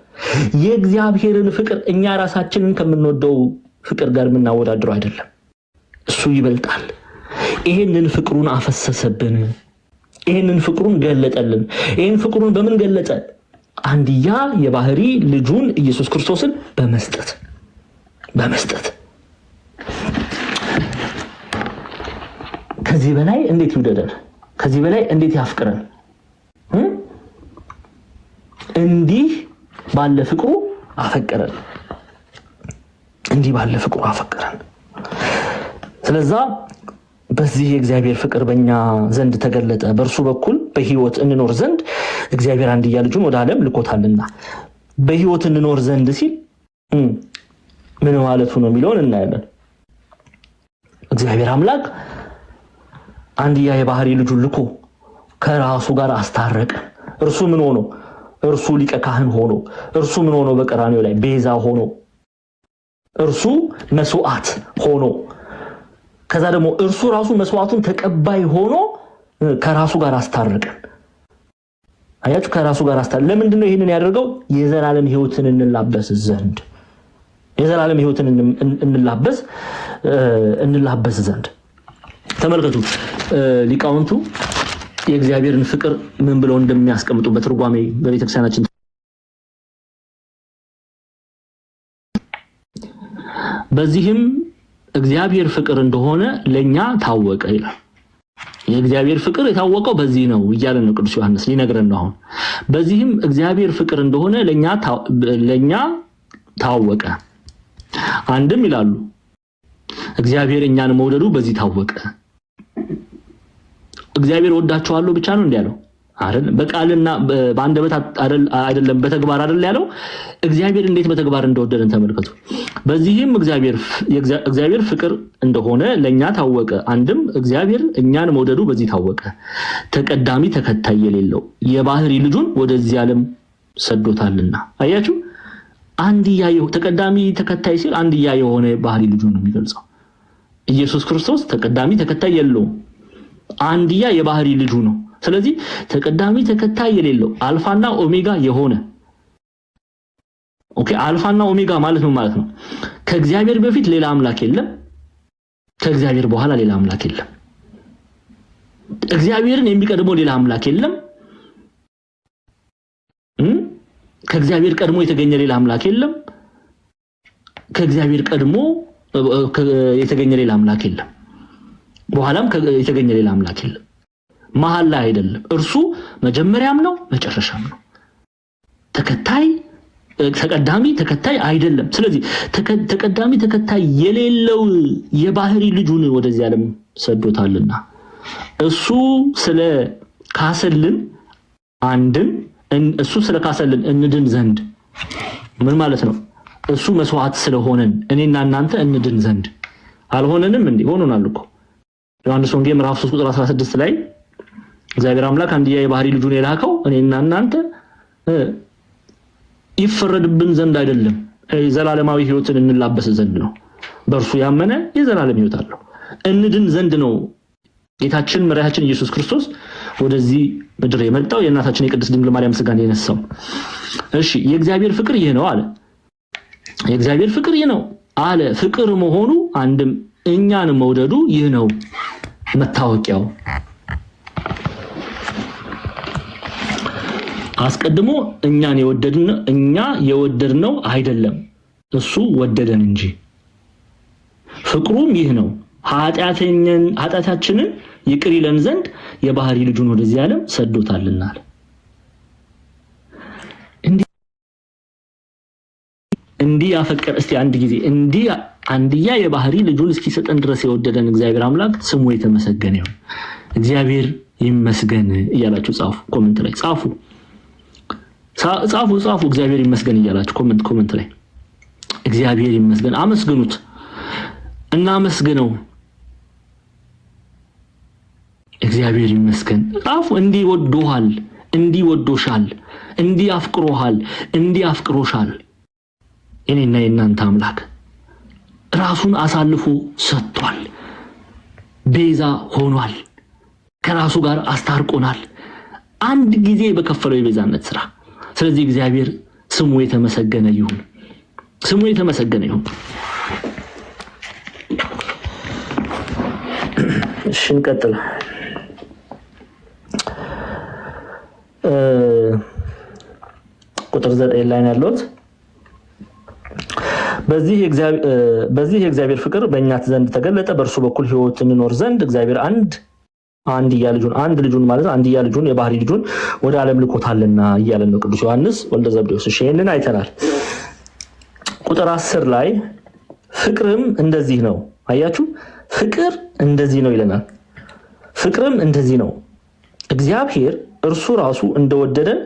Speaker 1: የእግዚአብሔርን ፍቅር እኛ ራሳችንን ከምንወደው ፍቅር ጋር የምናወዳድረው አይደለም። እሱ ይበልጣል። ይሄንን ፍቅሩን አፈሰሰብን። ይሄንን ፍቅሩን ገለጠልን። ይሄን ፍቅሩን በምን ገለጠ? አንድያ የባህሪ ልጁን ኢየሱስ ክርስቶስን በመስጠት ከዚህ በላይ እንዴት ይውደደን? ከዚህ በላይ እንዴት ያፍቅረን? እንዲህ ባለ ፍቅሩ አፈቀረን። ስለዛ በዚህ የእግዚአብሔር ፍቅር በእኛ ዘንድ ተገለጠ። በእርሱ በኩል በሕይወት እንኖር ዘንድ እግዚአብሔር አንድያ ልጁን ወደ ዓለም ልኮታልና። በሕይወት እንኖር ዘንድ ሲል ምን ማለቱ ነው የሚለውን እናያለን። እግዚአብሔር አምላክ አንድያ የባህሪ ልጁን ልኮ ከራሱ ጋር አስታረቀን። እርሱ ምን ሆኖ? እርሱ ሊቀ ካህን ሆኖ፣ እርሱ ምን ሆኖ? በቀራንዮ ላይ ቤዛ ሆኖ፣ እርሱ መስዋዕት ሆኖ፣ ከዛ ደግሞ እርሱ ራሱ መስዋዕቱን ተቀባይ ሆኖ ከራሱ ጋር አስታረቀን። አያችሁ፣ ከራሱ ጋር አስታረቀን። ለምንድን ነው ይሄንን ያደርገው? የዘላለም ሕይወትን እንላበስ ዘንድ እንላበስ ዘንድ። ተመልከቱ ሊቃውንቱ የእግዚአብሔርን ፍቅር ምን ብለው እንደሚያስቀምጡ በትርጓሜ በቤተክርስቲያናችን። በዚህም እግዚአብሔር ፍቅር እንደሆነ ለኛ ታወቀ ይላል። የእግዚአብሔር ፍቅር የታወቀው በዚህ ነው እያለ ነው ቅዱስ ዮሐንስ ሊነግረን ነው። አሁን በዚህም እግዚአብሔር ፍቅር እንደሆነ ለኛ ታወቀ። አንድም ይላሉ እግዚአብሔር እኛን መውደዱ በዚህ ታወቀ። እግዚአብሔር ወዳቸዋለሁ ብቻ ነው እንዲያለው አይደለም። በቃልና በአንደበት አይደለም፣ በተግባር አይደል ያለው። እግዚአብሔር እንዴት በተግባር እንደወደደን ተመልከቱ። በዚህም እግዚአብሔር ፍቅር እንደሆነ ለኛ ታወቀ። አንድም እግዚአብሔር እኛን መውደዱ በዚህ ታወቀ፣ ተቀዳሚ ተከታይ የሌለው የባህሪ ልጁን ወደዚህ ዓለም ሰዶታልና። አያችሁ፣ አንድያ ተቀዳሚ ተከታይ ሲል አንድያ የሆነ ባህሪ ልጁን ነው የሚገልጸው። ኢየሱስ ክርስቶስ ተቀዳሚ ተከታይ የለውም፣ አንድያ የባህሪ ልጁ ነው። ስለዚህ ተቀዳሚ ተከታይ የሌለው አልፋና ኦሜጋ የሆነ አልፋና ኦሜጋ ማለት ነው ማለት ነው። ከእግዚአብሔር በፊት ሌላ አምላክ የለም፣ ከእግዚአብሔር በኋላ ሌላ አምላክ የለም። እግዚአብሔርን የሚቀድመው ሌላ አምላክ የለም። ከእግዚአብሔር ቀድሞ የተገኘ ሌላ አምላክ የለም። ከእግዚአብሔር ቀድሞ የተገኘ ሌላ አምላክ የለም። በኋላም የተገኘ ሌላ አምላክ የለም። መሃል ላይ አይደለም። እርሱ መጀመሪያም ነው መጨረሻም ነው። ተቀዳሚ ተከታይ አይደለም። ስለዚህ ተቀዳሚ ተከታይ የሌለው የባህሪ ልጁን ወደዚህ ዓለም ሰዶታልና እሱ ስለ ካሰልን እንድን ዘንድ ምን ማለት ነው? እሱ መስዋዕት ስለሆነን እኔና እናንተ እንድን ዘንድ አልሆነንም እንዴ? ሆኖናል እኮ ዮሐንስ ወንጌል ምዕራፍ 3 ቁጥር 16 ላይ እግዚአብሔር አምላክ አንድያ የባህሪ ልጁን የላከው እኔና እናንተ ይፈረድብን ዘንድ አይደለም፣ ዘላለማዊ ሕይወትን እንላበስ ዘንድ ነው። በእርሱ ያመነ የዘላለም ሕይወት አለው። እንድን ዘንድ ነው ጌታችን መድኃኒታችን ኢየሱስ ክርስቶስ ወደዚህ ምድር የመጣው የእናታችን የቅድስት ድንግል ማርያም ሥጋን የነሳው። እሺ የእግዚአብሔር ፍቅር ይህ ነው አለ። የእግዚአብሔር ፍቅር ይህ ነው አለ። ፍቅር መሆኑ አንድም እኛን መውደዱ ይህ ነው መታወቂያው። አስቀድሞ እኛ የወደድነው አይደለም እሱ ወደደን እንጂ። ፍቅሩም ይህ ነው ኃጢአታችንን ይቅር ይለን ዘንድ የባህሪ ልጁን ወደዚህ ዓለም ሰዶታልና። እንዲህ ያፈቀረ እስቲ አንድ ጊዜ እንዲህ አንድያ የባህሪ ልጁን እስኪሰጠን ድረስ የወደደን እግዚአብሔር አምላክ ስሙ የተመሰገነ ይሁን። እግዚአብሔር ይመስገን እያላችሁ ጻፉ፣ ኮሜንት ላይ ጻፉ። እግዚአብሔር ይመስገን እያላችሁ ኮሜንት ላይ እግዚአብሔር ይመስገን አመስግኑት። እናመስግነው። እግዚአብሔር ይመስገን። ጻፉ። እንዲህ ወዶሃል፣ እንዲህ ወዶሻል፣ እንዲህ አፍቅሮሃል፣ እንዲህ አፍቅሮሻል። እኔና የእናንተ አምላክ ራሱን አሳልፎ ሰጥቷል። ቤዛ ሆኗል። ከራሱ ጋር አስታርቆናል አንድ ጊዜ በከፈለው የቤዛነት ስራ። ስለዚህ እግዚአብሔር ስሙ የተመሰገነ ይሁን። ስሙ የተመሰገነ ይሁን። እሺ እንቀጥል። ቁጥር 9 ላይ ነው ያለው። በዚህ የእግዚአብሔር ፍቅር በእኛ ዘንድ ተገለጠ፣ በእርሱ በኩል ሕይወት እንኖር ዘንድ እግዚአብሔር አንድያ ልጁን ማለት አንድያ ልጁን የባህሪ ልጁን ወደ ዓለም ልኮታልና እያለ ነው ቅዱስ ዮሐንስ ወልደ ዘብዴዎስ። እሺ ይሄንን አይተናል። ቁጥር 10 ላይ ፍቅርም እንደዚህ ነው። አያችሁ፣ ፍቅር እንደዚህ ነው ይለናል። ፍቅርም እንደዚህ ነው እግዚአብሔር እርሱ ራሱ እንደወደደን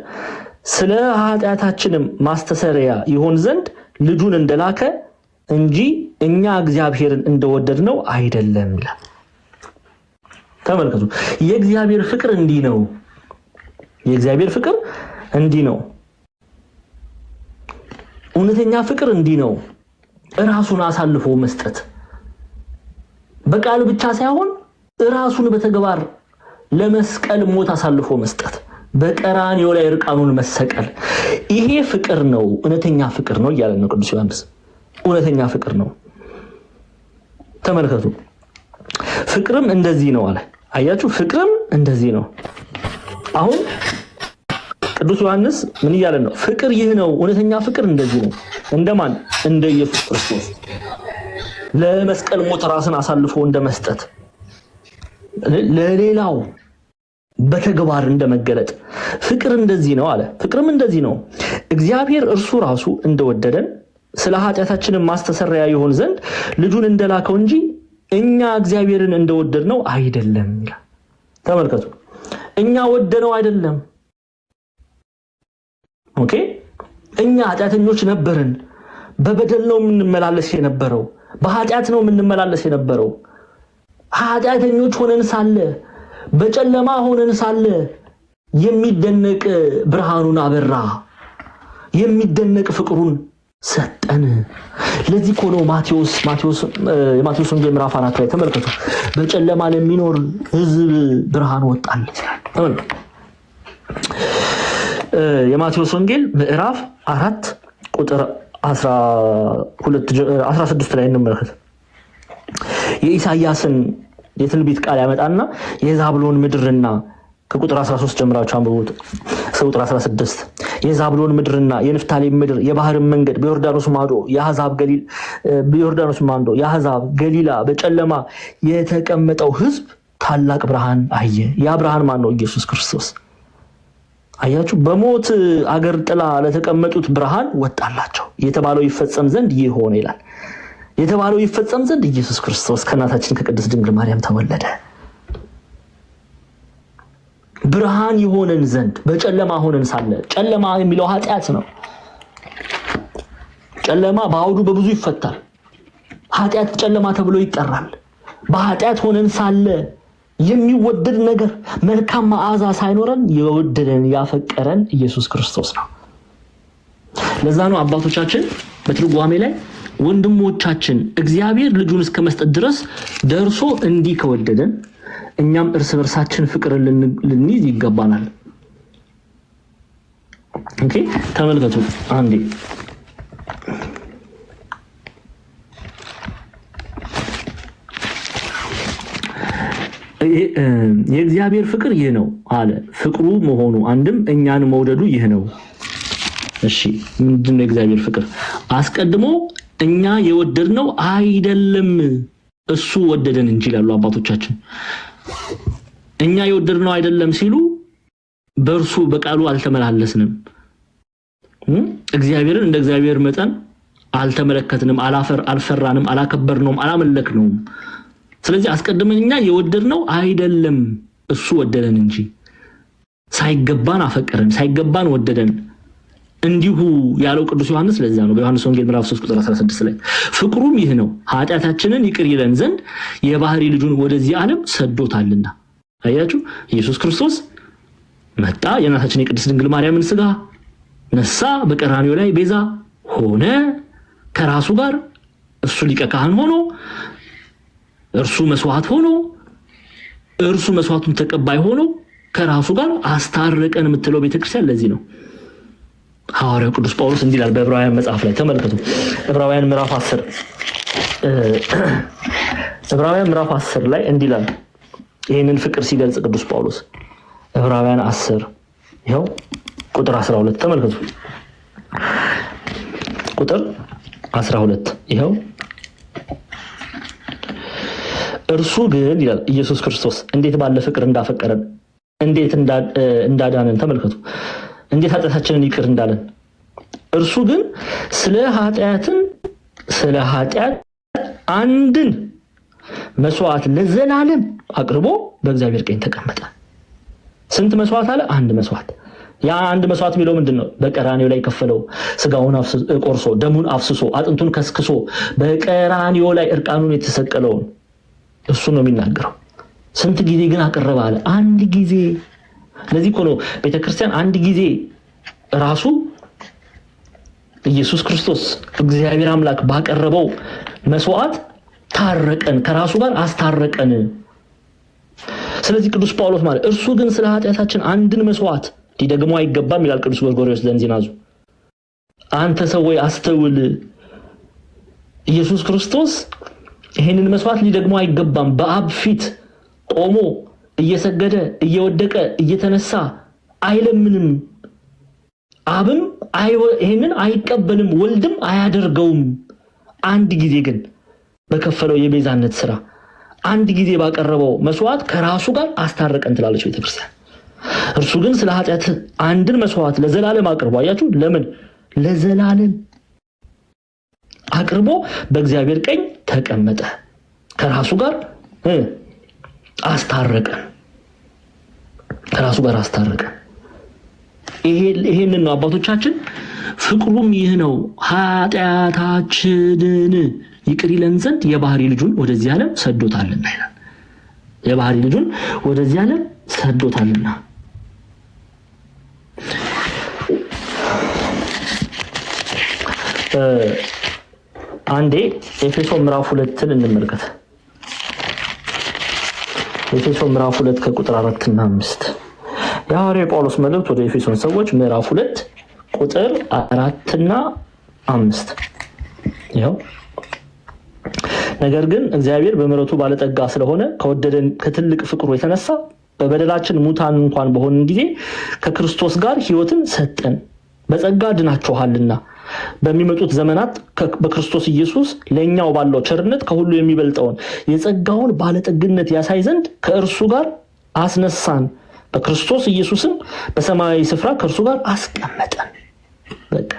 Speaker 1: ስለ ኃጢአታችንም ማስተሰሪያ ይሆን ዘንድ ልጁን እንደላከ እንጂ እኛ እግዚአብሔርን እንደወደድነው አይደለም ይላል። ተመልከቱ፣ የእግዚአብሔር ፍቅር እንዲህ ነው። የእግዚአብሔር ፍቅር እንዲህ ነው። እውነተኛ ፍቅር እንዲህ ነው። ራሱን አሳልፎ መስጠት፣ በቃል ብቻ ሳይሆን ራሱን በተግባር ለመስቀል ሞት አሳልፎ መስጠት፣ በቀራንዮ ላይ እርቃኑን መሰቀል። ይሄ ፍቅር ነው፣ እውነተኛ ፍቅር ነው እያለ ነው ቅዱስ ዮሐንስ። እውነተኛ ፍቅር ነው። ተመልከቱ፣ ፍቅርም እንደዚህ ነው አለ። አያችሁ፣ ፍቅርም እንደዚህ ነው። አሁን ቅዱስ ዮሐንስ ምን እያለ ነው? ፍቅር ይህ ነው፣ እውነተኛ ፍቅር እንደዚህ ነው። እንደማን? እንደ ኢየሱስ ክርስቶስ ለመስቀል ሞት ራስን አሳልፎ እንደመስጠት፣ ለሌላው በተግባር እንደመገለጥ። ፍቅር እንደዚህ ነው አለ። ፍቅርም እንደዚህ ነው እግዚአብሔር እርሱ ራሱ እንደወደደን ስለ ኃጢአታችንን ማስተሰሪያ ይሆን ዘንድ ልጁን እንደላከው እንጂ እኛ እግዚአብሔርን እንደወደድነው አይደለም ይላል። ተመልከቱ፣ እኛ ወደነው አይደለም። ኦኬ፣ እኛ ኃጢአተኞች ነበርን። በበደል ነው የምንመላለስ የነበረው፣ በኃጢአት ነው የምንመላለስ የነበረው። ኃጢአተኞች ሆነን ሳለ፣ በጨለማ ሆነን ሳለ የሚደነቅ ብርሃኑን አበራ፣ የሚደነቅ ፍቅሩን ሰጠን። ለዚህ እኮ ነው የማቴዎስ ወንጌል ምዕራፍ 4 ላይ ተመልከቱ፣ በጨለማ ለሚኖር ሕዝብ ብርሃን ወጣለት። ተመልከቱ፣ የማቴዎስ ወንጌል ምዕራፍ 4 ቁጥር 16 ላይ እንመልከት። የኢሳይያስን የትንቢት ቃል ያመጣና የዛብሎን ምድርና ከቁጥር 13 ጀምራችሁ አንብቡት እስከ ቁጥር 16 የዛብሎን ምድርና የንፍታሌም ምድር የባህርን መንገድ በዮርዳኖስ ማዶ የአሕዛብ ገሊላ በጨለማ የተቀመጠው ሕዝብ ታላቅ ብርሃን አየ። ያ ብርሃን ማን ነው? ኢየሱስ ክርስቶስ። አያችሁ፣ በሞት አገር ጥላ ለተቀመጡት ብርሃን ወጣላቸው። የተባለው ይፈጸም ዘንድ ይህ ሆነ ይላል። የተባለው ይፈጸም ዘንድ ኢየሱስ ክርስቶስ ከእናታችን ከቅድስት ድንግል ማርያም ተወለደ። ብርሃን ይሆነን ዘንድ በጨለማ ሆነን ሳለ፣ ጨለማ የሚለው ኃጢአት ነው። ጨለማ በአውዱ በብዙ ይፈታል። ኃጢአት ጨለማ ተብሎ ይጠራል። በኃጢአት ሆነን ሳለ የሚወደድ ነገር መልካም መዓዛ ሳይኖረን የወደደን ያፈቀረን ኢየሱስ ክርስቶስ ነው። ለዛ ነው አባቶቻችን በትርጓሜ ላይ ወንድሞቻችን እግዚአብሔር ልጁን እስከ መስጠት ድረስ ደርሶ እንዲህ ከወደደን እኛም እርስ በርሳችን ፍቅር ልንይዝ ይገባናል። ኦኬ ተመልከቱ አንዴ የእግዚአብሔር ፍቅር ይህ ነው አለ። ፍቅሩ መሆኑ አንድም እኛን መውደዱ ይህ ነው። እሺ ምንድነው የእግዚአብሔር ፍቅር? አስቀድሞ እኛ የወደድነው አይደለም እሱ ወደደን እንጂ ይላሉ አባቶቻችን። እኛ የወደድነው አይደለም ሲሉ በእርሱ በቃሉ አልተመላለስንም። እግዚአብሔርን እንደ እግዚአብሔር መጠን አልተመለከትንም፣ አልፈራንም፣ አላከበርነውም፣ አላመለክነውም። ስለዚህ አስቀድመን እኛ የወደድነው አይደለም እሱ ወደደን እንጂ። ሳይገባን አፈቀረን፣ ሳይገባን ወደደን እንዲሁ ያለው ቅዱስ ዮሐንስ ለዛ ነው በዮሐንስ ወንጌል ምዕራፍ 3 ቁጥር 16 ላይ ፍቅሩም ይህ ነው ኃጢአታችንን ይቅር ይለን ዘንድ የባህሪ ልጁን ወደዚህ ዓለም ሰዶታልና። አያችሁ ኢየሱስ ክርስቶስ መጣ፣ የእናታችን የቅድስት ድንግል ማርያምን ስጋ ነሳ፣ በቀራንዮ ላይ ቤዛ ሆነ፣ ከራሱ ጋር እሱ ሊቀ ካህን ሆኖ እርሱ መስዋዕት ሆኖ እርሱ መስዋዕቱን ተቀባይ ሆኖ ከራሱ ጋር አስታረቀን የምትለው ቤተክርስቲያን ለዚህ ነው። ሐዋርያው ቅዱስ ጳውሎስ እንዲህ ይላል በዕብራውያን መጽሐፍ ላይ ተመልከቱ። ዕብራውያን ምዕራፍ 10 ላይ እንዲህ ይላል ይሄንን ፍቅር ሲገልጽ ቅዱስ ጳውሎስ ዕብራውያን 10 ይኸው ቁጥር 12 ተመልከቱ። ቁጥር 12 ይኸው እርሱ ግን ይላል ኢየሱስ ክርስቶስ እንዴት ባለ ፍቅር እንዳፈቀረን እንዴት እንዳዳነን ተመልከቱ። እንዴት ኃጢአታችንን ይቅር እንዳለን። እርሱ ግን ስለ ኃጢአት አንድን መስዋዕት ለዘላለም አቅርቦ በእግዚአብሔር ቀኝ ተቀመጠ። ስንት መስዋዕት አለ? አንድ መስዋዕት። ያ አንድ መስዋዕት የሚለው ምንድነው? በቀራንዮ ላይ ከፈለው ስጋውን ቆርሶ ደሙን አፍስሶ አጥንቱን ከስክሶ በቀራንዮ ላይ እርቃኑን የተሰቀለውን እሱ ነው የሚናገረው። ስንት ጊዜ ግን አቀረበ አለ? አንድ ጊዜ። ለዚህ እኮ ነው ቤተክርስቲያን አንድ ጊዜ ራሱ ኢየሱስ ክርስቶስ እግዚአብሔር አምላክ ባቀረበው መስዋዕት ታረቀን፣ ከራሱ ጋር አስታረቀን። ስለዚህ ቅዱስ ጳውሎስ ማለት እርሱ ግን ስለ ኃጢአታችን አንድን መስዋዕት ሊደግመው አይገባም ይላል ቅዱስ ጎርጎርዮስ ዘንዚናዙ። አንተ ሰው ወይ አስተውል፣ ኢየሱስ ክርስቶስ ይሄንን መስዋዕት ሊደግመው አይገባም። በአብ ፊት ቆሞ እየሰገደ እየወደቀ እየተነሳ አይለምንም። አብም ይሄንን አይቀበልም፣ ወልድም አያደርገውም። አንድ ጊዜ ግን በከፈለው የቤዛነት ስራ አንድ ጊዜ ባቀረበው መስዋዕት ከራሱ ጋር አስታረቀን ትላለች ቤተክርስቲያን። እርሱ ግን ስለ ኃጢአት አንድን መስዋዕት ለዘላለም አቅርቦ፣ አያችሁ ለምን ለዘላለም አቅርቦ በእግዚአብሔር ቀኝ ተቀመጠ፣ ከራሱ ጋር አስታረቀን፣ ከራሱ ጋር አስታረቀን። ይሄንን ነው አባቶቻችን ፍቅሩም ይህ ነው ኃጢአታችንን ይቅር ይለን ዘንድ የባህሪ ልጁን ወደዚህ ዓለም ሰዶታልና ይላል። የባህሪ ልጁን ወደዚህ ዓለም ሰዶታልና። አንዴ ኤፌሶን ምዕራፍ 2ን እንመልከት። ኤፌሶን ምዕራፍ 2 ከቁጥር 4 እና 5 የሐዋርያው ጳውሎስ መልእክት ወደ ኤፌሶን ሰዎች ምዕራፍ 2 ቁጥር 4 እና 5 ይኸው ነገር ግን እግዚአብሔር በምሕረቱ ባለጠጋ ስለሆነ ከወደደን ከትልቅ ፍቅሩ የተነሳ በበደላችን ሙታን እንኳን በሆንን ጊዜ ከክርስቶስ ጋር ሕይወትን ሰጠን። በጸጋ ድናችኋልና በሚመጡት ዘመናት በክርስቶስ ኢየሱስ ለኛው ባለው ቸርነት ከሁሉ የሚበልጠውን የጸጋውን ባለጠግነት ያሳይ ዘንድ ከእርሱ ጋር አስነሳን፣ በክርስቶስ ኢየሱስም በሰማያዊ ስፍራ ከእርሱ ጋር አስቀመጠን። በቃ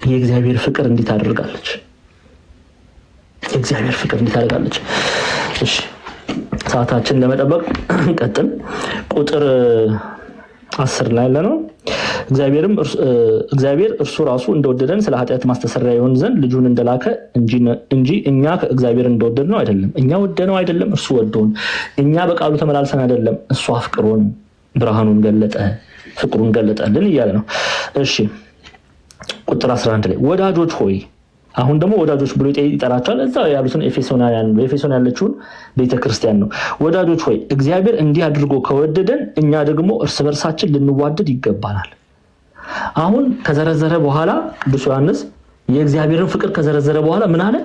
Speaker 1: የእግዚአብሔር ፍቅር እንዴት አደርጋለች! የእግዚአብሔር ፍቅር እንዴት አደርጋለች! እሺ ሰዓታችን ለመጠበቅ ቀጥል። ቁጥር 10 ላይ ያለ ነው። እግዚአብሔር እርሱ ራሱ እንደወደደን ስለ ኃጢአት ማስተሰሪያ ይሆን ዘንድ ልጁን እንደላከ እንጂ እኛ ከእግዚአብሔር እንደወደድነው አይደለም። እኛ ወደነው አይደለም፣ እርሱ ወዶን። እኛ በቃሉ ተመላልሰን አይደለም፣ እሱ አፍቅሮን ብርሃኑን ገለጠ፣ ፍቅሩን ገለጠልን እያለ ነው። እሺ ቁጥር 11 ላይ ወዳጆች ሆይ አሁን ደግሞ ወዳጆች ብሎ ይጠራቸዋል። እዛው ያሉትን ኤፌሶናውያን በኤፌሶን ያለችውን ቤተክርስቲያን ነው። ወዳጆች ሆይ እግዚአብሔር እንዲህ አድርጎ ከወደደን እኛ ደግሞ እርስ በርሳችን ልንዋደድ ይገባናል። አሁን ከዘረዘረ በኋላ ቅዱስ ዮሐንስ የእግዚአብሔርን ፍቅር ከዘረዘረ በኋላ ምን አለ?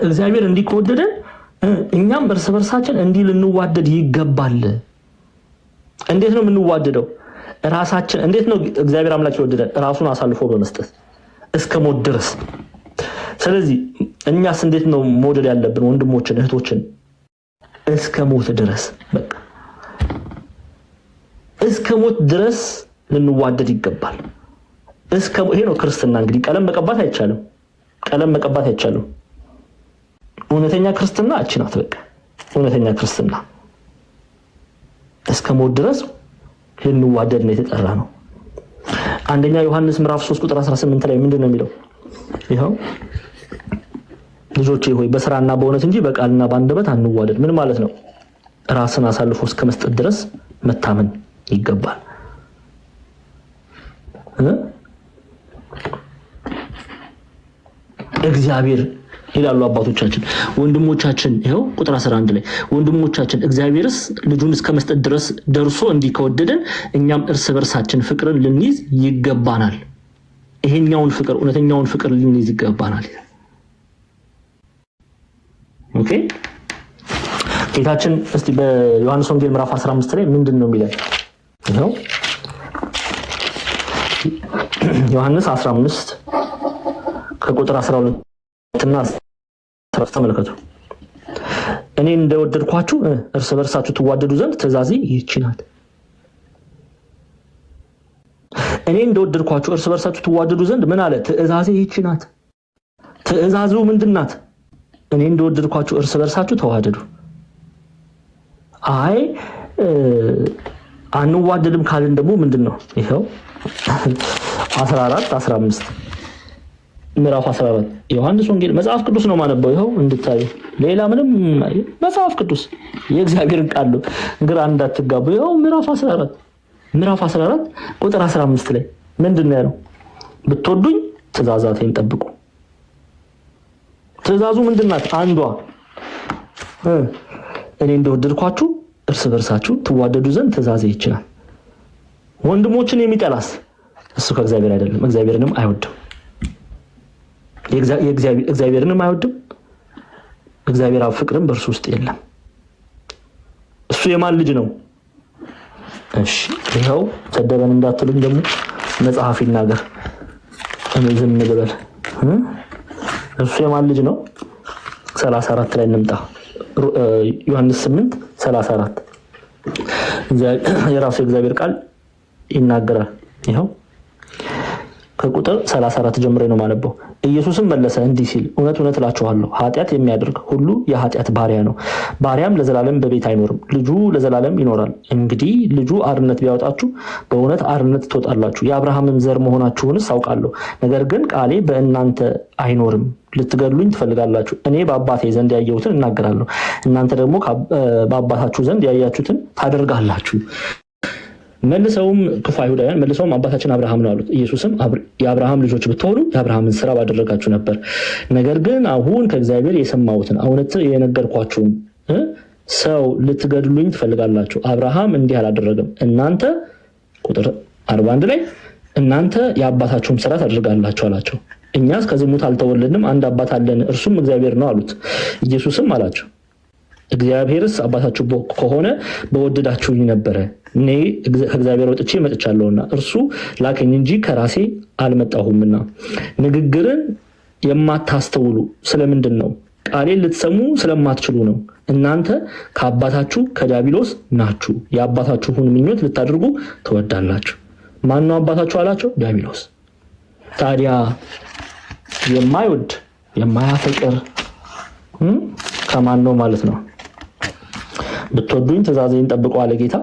Speaker 1: እግዚአብሔር እንዲህ ከወደደን እኛም እርስ በርሳችን እንዲህ ልንዋደድ ይገባል። እንዴት ነው የምንዋደደው? ራሳችን እንዴት ነው እግዚአብሔር አምላክ የወደደን? ራሱን አሳልፎ በመስጠት እስከ ሞት ድረስ። ስለዚህ እኛስ እንዴት ነው መውደድ ያለብን? ወንድሞችን እህቶችን እስከ ሞት ድረስ፣ በቃ እስከ ሞት ድረስ ልንዋደድ ይገባል። ይሄ ነው ክርስትና። እንግዲህ ቀለም መቀባት አይቻልም። ቀለም መቀባት አይቻልም። እውነተኛ ክርስትና እቺ ናት። በቃ እውነተኛ ክርስትና እስከ ሞት ድረስ ልንዋደድ ነው የተጠራ ነው። አንደኛ ዮሐንስ ምዕራፍ 3 ቁጥር 18 ላይ ምንድነው የሚለው? ይሄው ልጆቼ ሆይ በስራና በእውነት እንጂ በቃልና በአንደበት አንዋደድ። ምን ማለት ነው? ራስን አሳልፎ እስከ መስጠት ድረስ መታመን ይገባል። እግዚአብሔር ይላሉ አባቶቻችን ወንድሞቻችን። ይሄው ቁጥር 11 ላይ ወንድሞቻችን እግዚአብሔርስ ልጁን እስከ መስጠት ድረስ ደርሶ እንዲህ ከወደደን እኛም እርስ በርሳችን ፍቅርን ልንይዝ ይገባናል። ይሄኛውን ፍቅር እውነተኛውን ፍቅር ልንይዝ ይገባናል። ኦኬ ጌታችን እስቲ በዮሐንስ ወንጌል ምዕራፍ 15 ላይ ምንድነው የሚለው? ይሄው ዮሐንስ 15 ከቁጥር 12 እና ተመልከቱ። እኔ እንደወደድኳችሁ እርስ በርሳችሁ ትዋደዱ ዘንድ ትእዛዜ ይህች ናት። እኔ እንደወደድኳችሁ እርስ በርሳችሁ ትዋደዱ ዘንድ ምን አለ? ትእዛዜ ይህች ናት። ትእዛዙ ምንድናት? እኔ እንደወደድኳችሁ እርስ በርሳችሁ ተዋደዱ። አይ አንዋደድም ካልን ደግሞ ምንድነው? ይሄው 14 15 ምዕራፍ 14 ዮሐንስ ወንጌል መጽሐፍ ቅዱስ ነው ማነበው። ይሄው እንድታዩ ሌላ ምንም መጽሐፍ ቅዱስ የእግዚአብሔርን ቃል ነው። ግራ እንዳትጋቡ። ይሄው ምዕራፍ 14 ቁጥር 15 ላይ ምንድነው ያለው? ብትወዱኝ ትእዛዛቴን ጠብቁ። ትእዛዙ ምንድናት? አንዷ እኔ እንደወደድኳችሁ እርስ በርሳችሁ ትዋደዱ ዘንድ ትእዛዜ ይችላል። ወንድሞችን የሚጠላስ እሱ ከእግዚአብሔር አይደለም፣ እግዚአብሔርንም አይወድም። እግዚአብሔርንም አይወድም። እግዚአብሔር አብ ፍቅርም በእርሱ ውስጥ የለም። እሱ የማን ልጅ ነው? እሺ ይሄው ሰደበን እንዳትሉኝ ደግሞ መጽሐፍ ይናገር። እኔ ዝም ልበል። እሱ የማን ልጅ ነው? 34 ላይ እንምጣ። ዮሐንስ 8:34 የራሱ እግዚአብሔር ቃል ይናገራል። ይሄው ከቁጥር 34 ጀምሬ ነው ማነበው። ኢየሱስም መለሰ እንዲህ ሲል እውነት እውነት እላችኋለሁ ኃጢአት የሚያደርግ ሁሉ የኃጢአት ባሪያ ነው። ባሪያም ለዘላለም በቤት አይኖርም፣ ልጁ ለዘላለም ይኖራል። እንግዲህ ልጁ አርነት ቢያወጣችሁ በእውነት አርነት ትወጣላችሁ። የአብርሃምም ዘር መሆናችሁንስ አውቃለሁ። ነገር ግን ቃሌ በእናንተ አይኖርም። ልትገድሉኝ ትፈልጋላችሁ። እኔ በአባቴ ዘንድ ያየሁትን እናገራለሁ፣ እናንተ ደግሞ በአባታችሁ ዘንድ ያያችሁትን ታደርጋላችሁ። መልሰውም ክፉ አይሁዳውያን መልሰውም አባታችን አብርሃም ነው አሉት። ኢየሱስም የአብርሃም ልጆች ብትሆኑ የአብርሃምን ስራ ባደረጋችሁ ነበር። ነገር ግን አሁን ከእግዚአብሔር የሰማሁትን እውነት የነገርኳችሁን ሰው ልትገድሉኝ ትፈልጋላችሁ። አብርሃም እንዲህ አላደረገም። እናንተ ቁጥር 41 ላይ እናንተ የአባታችሁን ስራ ታደርጋላችሁ አላቸው። እኛስ ከዝሙት አልተወለድንም፣ አንድ አባት አለን፣ እርሱም እግዚአብሔር ነው አሉት። ኢየሱስም አላቸው እግዚአብሔርስ አባታችሁ ከሆነ በወደዳችሁኝ ነበረ። እኔ ከእግዚአብሔር ወጥቼ መጥቻለሁና እርሱ ላከኝ እንጂ ከራሴ አልመጣሁምና። ንግግርን የማታስተውሉ ስለምንድን ነው? ቃሌን ልትሰሙ ስለማትችሉ ነው። እናንተ ከአባታችሁ ከዲያብሎስ ናችሁ፣ የአባታችሁን ምኞት ልታደርጉ ትወዳላችሁ። ማን ነው አባታችሁ አላቸው? ዲያብሎስ። ታዲያ የማይወድ የማያፈቅር ከማን ነው ማለት ነው? ብትወዱኝ ትእዛዜን ጠብቁ አለ ጌታ።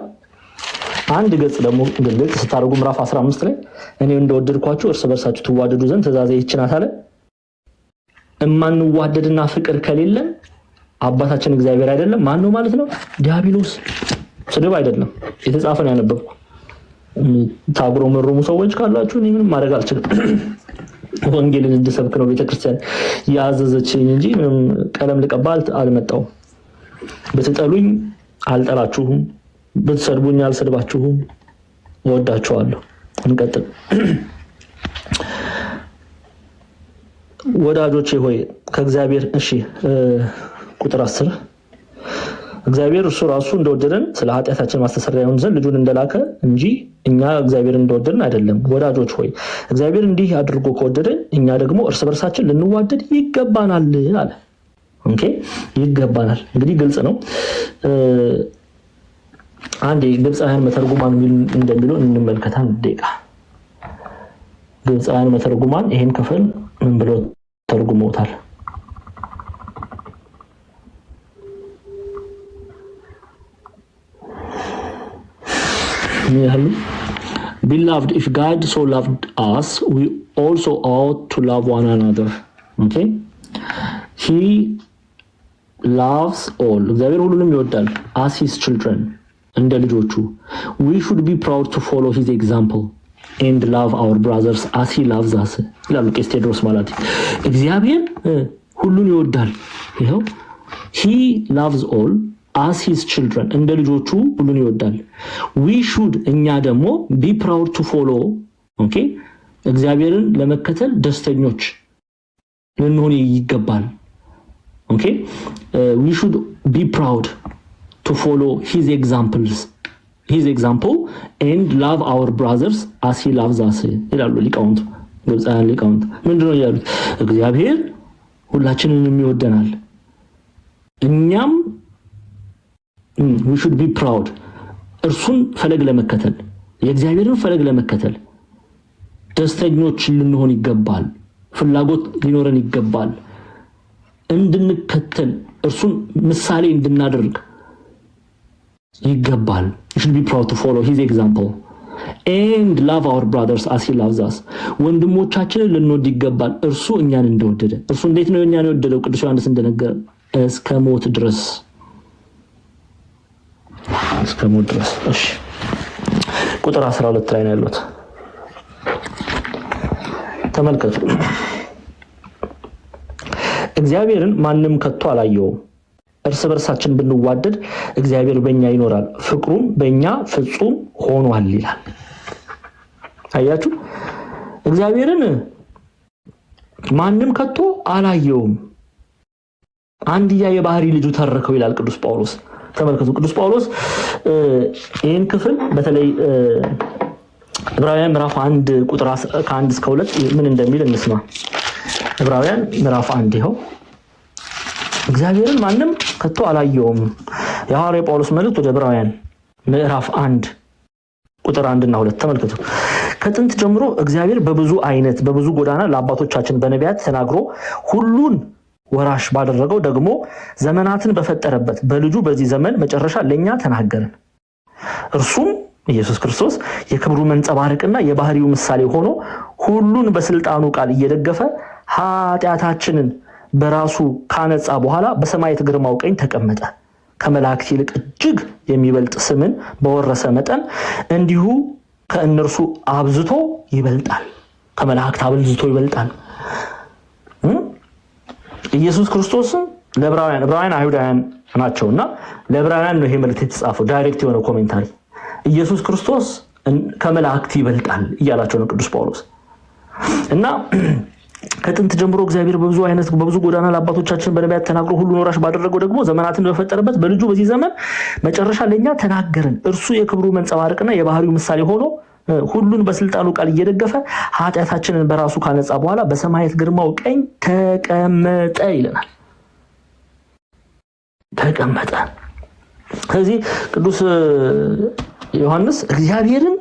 Speaker 1: አንድ ገጽ ደግሞ ግልጽ ስታደርጉ ምዕራፍ 15 ላይ እኔ እንደወደድኳችሁ እርስ በርሳችሁ ትዋደዱ ዘንድ ትእዛዜ ይህች ናት አለ። እማንዋደድና ፍቅር ከሌለን አባታችን እግዚአብሔር አይደለም። ማን ነው ማለት ነው? ዲያብሎስ። ስድብ አይደለም፣ የተጻፈ ነው ያነበብኩ። ታጉረመረሙ ሰዎች ካላችሁ እኔ ምንም ማድረግ አልችልም። ወንጌልን እንድሰብክ ነው ቤተክርስቲያን ያዘዘችኝ እንጂ ምንም ቀለም ልቀባ አልመጣሁም። ብትጠሉኝ አልጠላችሁም፣ ብትሰድቡኝ አልሰድባችሁም፣ እወዳችኋለሁ። እንቀጥል። ወዳጆቼ ሆይ ከእግዚአብሔር ቁጥር 10 እግዚአብሔር እርሱ ራሱ እንደወደደን ስለ ኃጢአታችን ማስተሰሪያ ይሆን ዘንድ ልጁን እንደላከ እንጂ እኛ እግዚአብሔር እንደወደደን አይደለም። ወዳጆች ሆይ እግዚአብሔር እንዲህ አድርጎ ከወደደን እኛ ደግሞ እርስ በርሳችን ልንዋደድ ይገባናል አለ። ኦኬ ይገባናል እንግዲህ ግልጽ ነው። አንዴ ግብፃውያን መተርጉማን እንደሚለው እንመልከት። አንድ ደቂቃ ግብፃውያን መተርጉማን ይሄን ክፍል ምን ብለው ተርጉመውታል? Beloved, if God so loved us, we also ought to love one another. Okay? He loves all. እግዚአብሔር ሁሉንም ይወዳል as his children. እንደ ልጆቹ. We should be proud to follow his example and love our brothers as he loves us. ይላሉ ቄስ ቴዎድሮስ ማለት እግዚአብሔር ሁሉን ይወዳል። ይሄው he loves all as his children እንደ ልጆቹ ሁሉን ይወዳል። we should እኛ ደግሞ be proud to follow okay እግዚአብሔርን ለመከተል ደስተኞች ልንሆን ይገባል። okay we should be proud to follow his example and love our brothers as he loves us ይላሉ ሊቃውንት። ግብፃውያን ሊቃውንት ምንድነው ያሉት? እግዚአብሔር ሁላችንንም ይወደናል። እኛም we should be proud እርሱን ፈለግ ለመከተል የእግዚአብሔርን ፈለግ ለመከተል ደስተኞች ልንሆን ይገባል። ፍላጎት ሊኖረን ይገባል። እንድንከተል እርሱን ምሳሌ እንድናደርግ ይገባል። we should be proud to follow his example and love our brothers as he loves us ወንድሞቻችንን ልንወድ ይገባል እርሱ እኛን እንደወደደ። እርሱ እንዴት ነው እኛን የወደደው? ቅዱስ ዮሐንስ እንደነገረ እስከ ሞት ድረስ እሺ ቁጥር 12 ላይ ነው ያሉት። ተመልከቱ። እግዚአብሔርን ማንም ከቶ አላየውም። እርስ በርሳችን ብንዋደድ እግዚአብሔር በእኛ ይኖራል፣ ፍቅሩም በእኛ ፍጹም ሆኗል ይላል። አያችሁ፣ እግዚአብሔርን ማንም ከቶ አላየውም፣ አንድያ የባህሪ ልጁ ተረከው ይላል ቅዱስ ጳውሎስ። ተመልከቱ ቅዱስ ጳውሎስ ይህን ክፍል በተለይ ዕብራውያን ምዕራፍ 1 ቁጥር ከ1 እስከ 2 ምን እንደሚል እንስማ። ዕብራውያን ምዕራፍ 1 ይኸው እግዚአብሔርን ማንም ከቶ አላየውም። የሐዋርያው ጳውሎስ መልእክት ወደ ዕብራውያን ምዕራፍ 1 ቁጥር 1 እና 2 ተመልከቱ። ከጥንት ጀምሮ እግዚአብሔር በብዙ አይነት በብዙ ጎዳና ለአባቶቻችን በነቢያት ተናግሮ ሁሉን ወራሽ ባደረገው ደግሞ ዘመናትን በፈጠረበት በልጁ በዚህ ዘመን መጨረሻ ለኛ ተናገረን። እርሱም ኢየሱስ ክርስቶስ የክብሩ መንጸባረቅና የባህሪው ምሳሌ ሆኖ ሁሉን በስልጣኑ ቃል እየደገፈ ኃጢአታችንን በራሱ ካነጻ በኋላ በሰማያት ግርማው ቀኝ ተቀመጠ። ከመላእክት ይልቅ እጅግ የሚበልጥ ስምን በወረሰ መጠን እንዲሁ ከእነርሱ አብዝቶ ይበልጣል። ከመላእክት አብዝቶ ይበልጣል። ኢየሱስ ክርስቶስ ለዕብራውያን አይሁዳውያን ናቸውና ለዕብራውያን ነው ይሄ መልእክት የተጻፈው። ዳይሬክት የሆነ ኮሜንታሪ ኢየሱስ ክርስቶስ ከመላእክት ይበልጣል እያላቸው ነው ቅዱስ ጳውሎስ። እና ከጥንት ጀምሮ እግዚአብሔር በብዙ አይነት በብዙ ጎዳና ለአባቶቻችን በነቢያት ተናግሮ ሁሉን ወራሽ ባደረገው ደግሞ ዘመናትን በፈጠረበት በልጁ በዚህ ዘመን መጨረሻ ለኛ ተናገረን። እርሱ የክብሩ መንጸባረቅና የባህሪው ምሳሌ ሆኖ ሁሉን በስልጣኑ ቃል እየደገፈ ኃጢአታችንን በራሱ ካነጻ በኋላ በሰማያት ግርማው ቀኝ ተቀመጠ ይለናል። ተቀመጠ። ስለዚህ ቅዱስ ዮሐንስ እግዚአብሔርን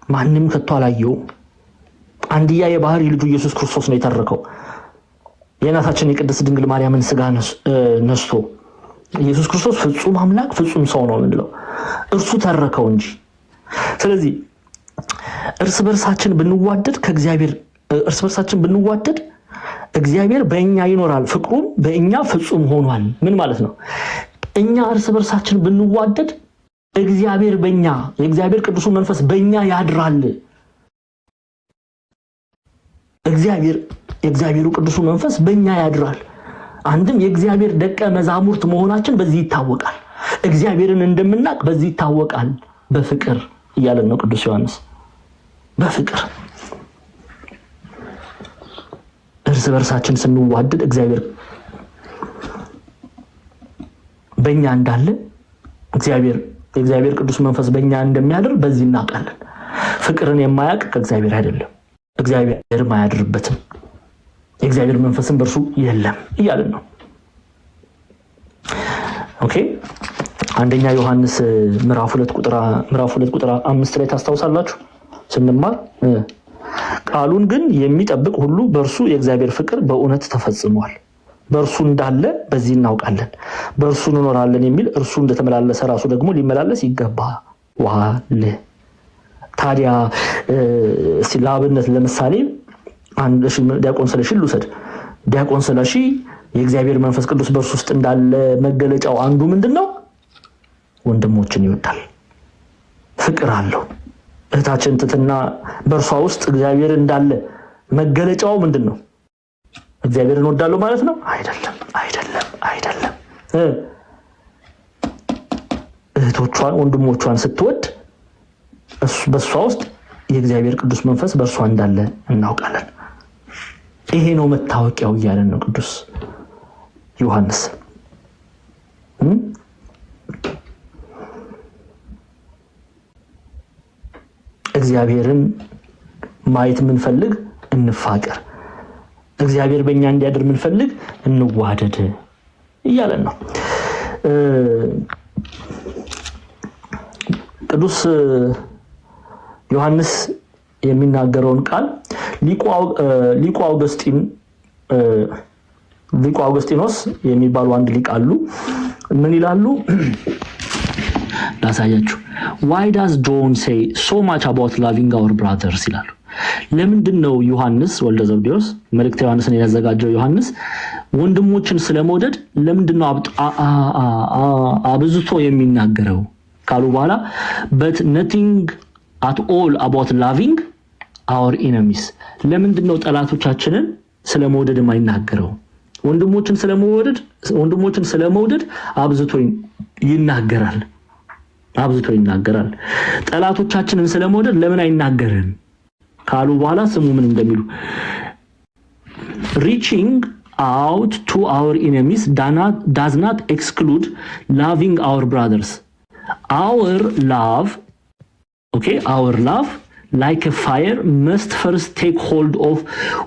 Speaker 1: ማንም ከቶ አላየውም፣ አንድያ የባህሪ ልጁ ኢየሱስ ክርስቶስ ነው የተረከው። የእናታችን የቅድስት ድንግል ማርያምን ስጋ ነስቶ ኢየሱስ ክርስቶስ ፍጹም አምላክ ፍጹም ሰው ነው የምንለው እርሱ ተረከው እንጂ። ስለዚህ እርስ በርሳችን ብንዋደድ እግዚአብሔር በእኛ ይኖራል፣ ፍቅሩም በእኛ ፍጹም ሆኗል። ምን ማለት ነው? እኛ እርስ በርሳችን ብንዋደድ እግዚአብሔር በእኛ የእግዚአብሔር ቅዱሱ መንፈስ በእኛ ያድራል። የእግዚአብሔሩ ቅዱሱ መንፈስ በእኛ ያድራል። አንድም የእግዚአብሔር ደቀ መዛሙርት መሆናችን በዚህ ይታወቃል። እግዚአብሔርን እንደምናውቅ በዚህ ይታወቃል። በፍቅር እያለን ነው ቅዱስ ዮሐንስ። በፍቅር እርስ በርሳችን ስንዋደድ እግዚአብሔር በእኛ እንዳለ የእግዚአብሔር ቅዱስ መንፈስ በእኛ እንደሚያድር በዚህ እናውቃለን። ፍቅርን የማያውቅ ከእግዚአብሔር አይደለም፣ እግዚአብሔርም አያድርበትም፣ የእግዚአብሔር መንፈስም በእርሱ የለም እያለን ነው። ኦኬ አንደኛ ዮሐንስ ምዕራፍ 2 ቁጥር 5 ላይ ታስታውሳላችሁ ስንማር ቃሉን ግን የሚጠብቅ ሁሉ በእርሱ የእግዚአብሔር ፍቅር በእውነት ተፈጽሟል። በእርሱ እንዳለ በዚህ እናውቃለን፣ በእርሱ እንኖራለን የሚል እርሱ እንደተመላለሰ ራሱ ደግሞ ሊመላለስ ይገባዋል። ታዲያ ለአብነት ለምሳሌ ዲያቆን ስለሺ ልውሰድ። ዲያቆን ስለሺ የእግዚአብሔር መንፈስ ቅዱስ በእርሱ ውስጥ እንዳለ መገለጫው አንዱ ምንድነው? ወንድሞችን ይወዳል፣ ፍቅር አለው። እህታችን ትትና በእርሷ ውስጥ እግዚአብሔር እንዳለ መገለጫው ምንድነው? እግዚአብሔርን ወዳለው ማለት ነው? አይደለም። እህቶቿን ወንድሞቿን ስትወድ በእሷ ውስጥ የእግዚአብሔር ቅዱስ መንፈስ በእርሷ እንዳለ እናውቃለን። ይሄ ነው መታወቂያው እያለን ነው ቅዱስ ዮሐንስ። እግዚአብሔርን ማየት ምንፈልግ እንፋቀር፣ እግዚአብሔር በእኛ እንዲያድር ምንፈልግ እንዋደድ እያለን ነው። ቅዱስ ዮሐንስ የሚናገረውን ቃል ሊቁ አውግስጢኖስ የሚባሉ አንድ ሊቅ አሉ። ምን ይላሉ? ላሳያችሁ። why does John say so much about loving our brothers ይላሉ። ለምንድነው ዮሐንስ ወልደ ዘብዴዎስ መልእክተ ዮሐንስን ያዘጋጀው ዮሐንስ ወንድሞችን ስለመውደድ ለምንድነው አብዝቶ የሚናገረው ካሉ በኋላ but nothing at all about loving our enemies ለምንድነው ጠላቶቻችንን ስለመውደድ የማይናገረው? ወንድሞችን ስለመውደድ አብዝቶ ይናገራል። ጠላቶቻችንን ስለመውደድ ለምን አይናገርም ካሉ በኋላ ስሙ ምን እንደሚሉ reaching out to our enemies does not exclude loving our brothers. Our love like a fire must first take hold of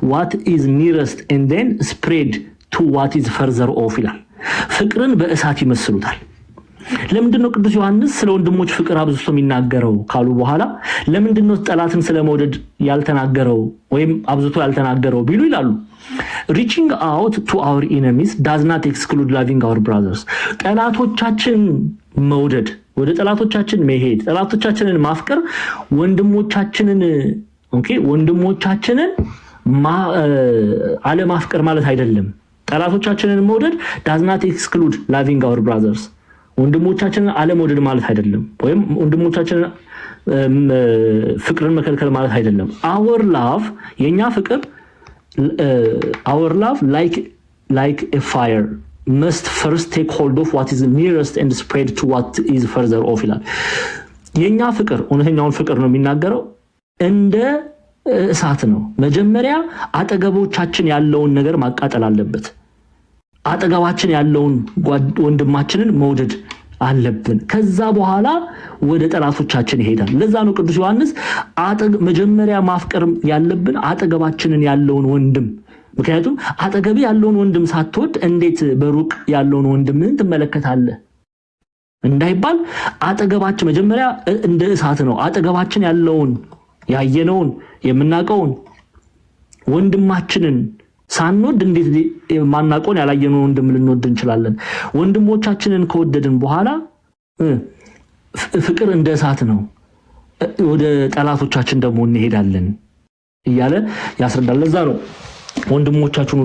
Speaker 1: what is nearest and then spread to what is further off ይላል። ፍቅርን በእሳት ይመስሉታል። ለምንድነው ቅዱስ ዮሐንስ ስለ ወንድሞች ፍቅር አብዝቶ የሚናገረው ካሉ በኋላ ለምንድነው ጠላትን ስለመውደድ ያልተናገረው ወይም አብዝቶ ያልተናገረው ቢሉ ይላሉ reaching out to our enemies does not exclude loving our brothers. ጠላቶቻችን መውደድ፣ ወደ ጠላቶቻችን መሄድ፣ ጠላቶቻችንን ማፍቀር ወንድሞቻችንን አለማፍቀር ማለት አይደለም። ጠላቶቻችንን መውደድ does not exclude loving our brothers. ወንድሞቻችንን አለመውደድ ማለት አይደለም፣ ወይም ወንድሞቻችንን ፍቅርን መከልከል ማለት አይደለም። our love የኛ ፍቅር our love like a fire must first take hold of what is nearest and spread to what is further off ይላል። የኛ ፍቅር እውነተኛውን ፍቅር ነው የሚናገረው። እንደ እሳት ነው። መጀመሪያ አጠገቦቻችን ያለውን ነገር ማቃጠል አለበት። አጠገባችን ያለውን ወንድማችንን መውደድ አለብን። ከዛ በኋላ ወደ ጠላቶቻችን ይሄዳል። ለዛ ነው ቅዱስ ዮሐንስ መጀመሪያ ማፍቀር ያለብን አጠገባችንን ያለውን ወንድም። ምክንያቱም አጠገብ ያለውን ወንድም ሳትወድ እንዴት በሩቅ ያለውን ወንድምን ትመለከታለህ እንዳይባል አጠገባችን መጀመሪያ እንደ እሳት ነው። አጠገባችን ያለውን ያየነውን የምናቀውን ወንድማችንን ሳንወድ እንዴት ማናቆን ያላየነውን ወንድም ልንወድ እንችላለን? ወንድሞቻችንን ከወደድን በኋላ ፍቅር እንደ እሳት ነው፣ ወደ ጠላቶቻችን ደግሞ እንሄዳለን እያለ ያስረዳል። ለዛ ነው ወንድሞቻችሁን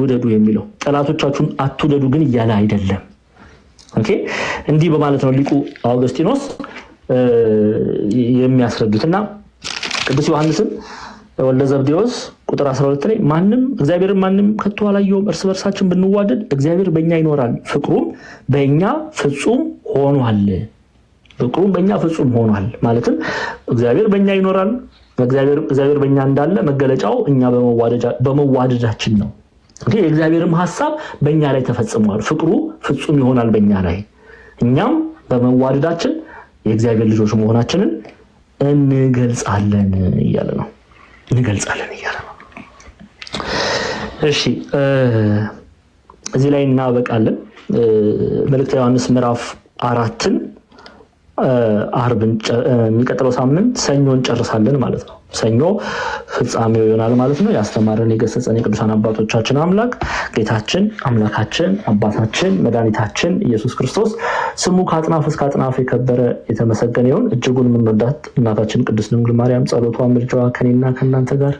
Speaker 1: ውደዱ የሚለው። ጠላቶቻችሁን አትውደዱ ግን እያለ አይደለም። ኦኬ እንዲህ በማለት ነው ሊቁ አውግስጢኖስ የሚያስረዱትና ቅዱስ ዮሐንስን ወልደ ዘብዴዎስ ቁጥር 12 ላይ እግዚአብሔርን ማንም ከቶ አላየውም፣ እርስ በርሳችን ብንዋደድ እግዚአብሔር በእኛ ይኖራል፣ ፍቅሩም በእኛ ፍጹም ሆኗል። ፍቅሩም በእኛ ፍጹም ሆኗል ማለትም እግዚአብሔር በእኛ ይኖራል። እግዚአብሔር በእኛ እንዳለ መገለጫው እኛ በመዋደዳችን ነው። እንግዲህ የእግዚአብሔርም ሐሳብ በእኛ ላይ ተፈጽሟል። ፍቅሩ ፍጹም ይሆናል በእኛ ላይ፣ እኛም በመዋደዳችን የእግዚአብሔር ልጆች መሆናችንን እንገልጻለን እያለ ነው። እሺ እዚህ ላይ እናበቃለን። መልእክተ ዮሐንስ ምዕራፍ 4ን የሚቀጥለው ሳምንት ሰኞ እንጨርሳለን ማለት ነው። ሰኞ ፍጻሜው ይሆናል ማለት ነው። ያስተማረን የገሰጸን የቅዱሳን አባቶቻችን አምላክ ጌታችን አምላካችን አባታችን መድኃኒታችን ኢየሱስ ክርስቶስ ስሙ ከአጥናፍ እስከ አጥናፍ የከበረ የተመሰገነ ይሁን። እጅጉን የምንወዳት እናታችን ቅድስት ድንግል ማርያም ጸሎቷ ምልጃዋ ከኔና ከእናንተ ጋር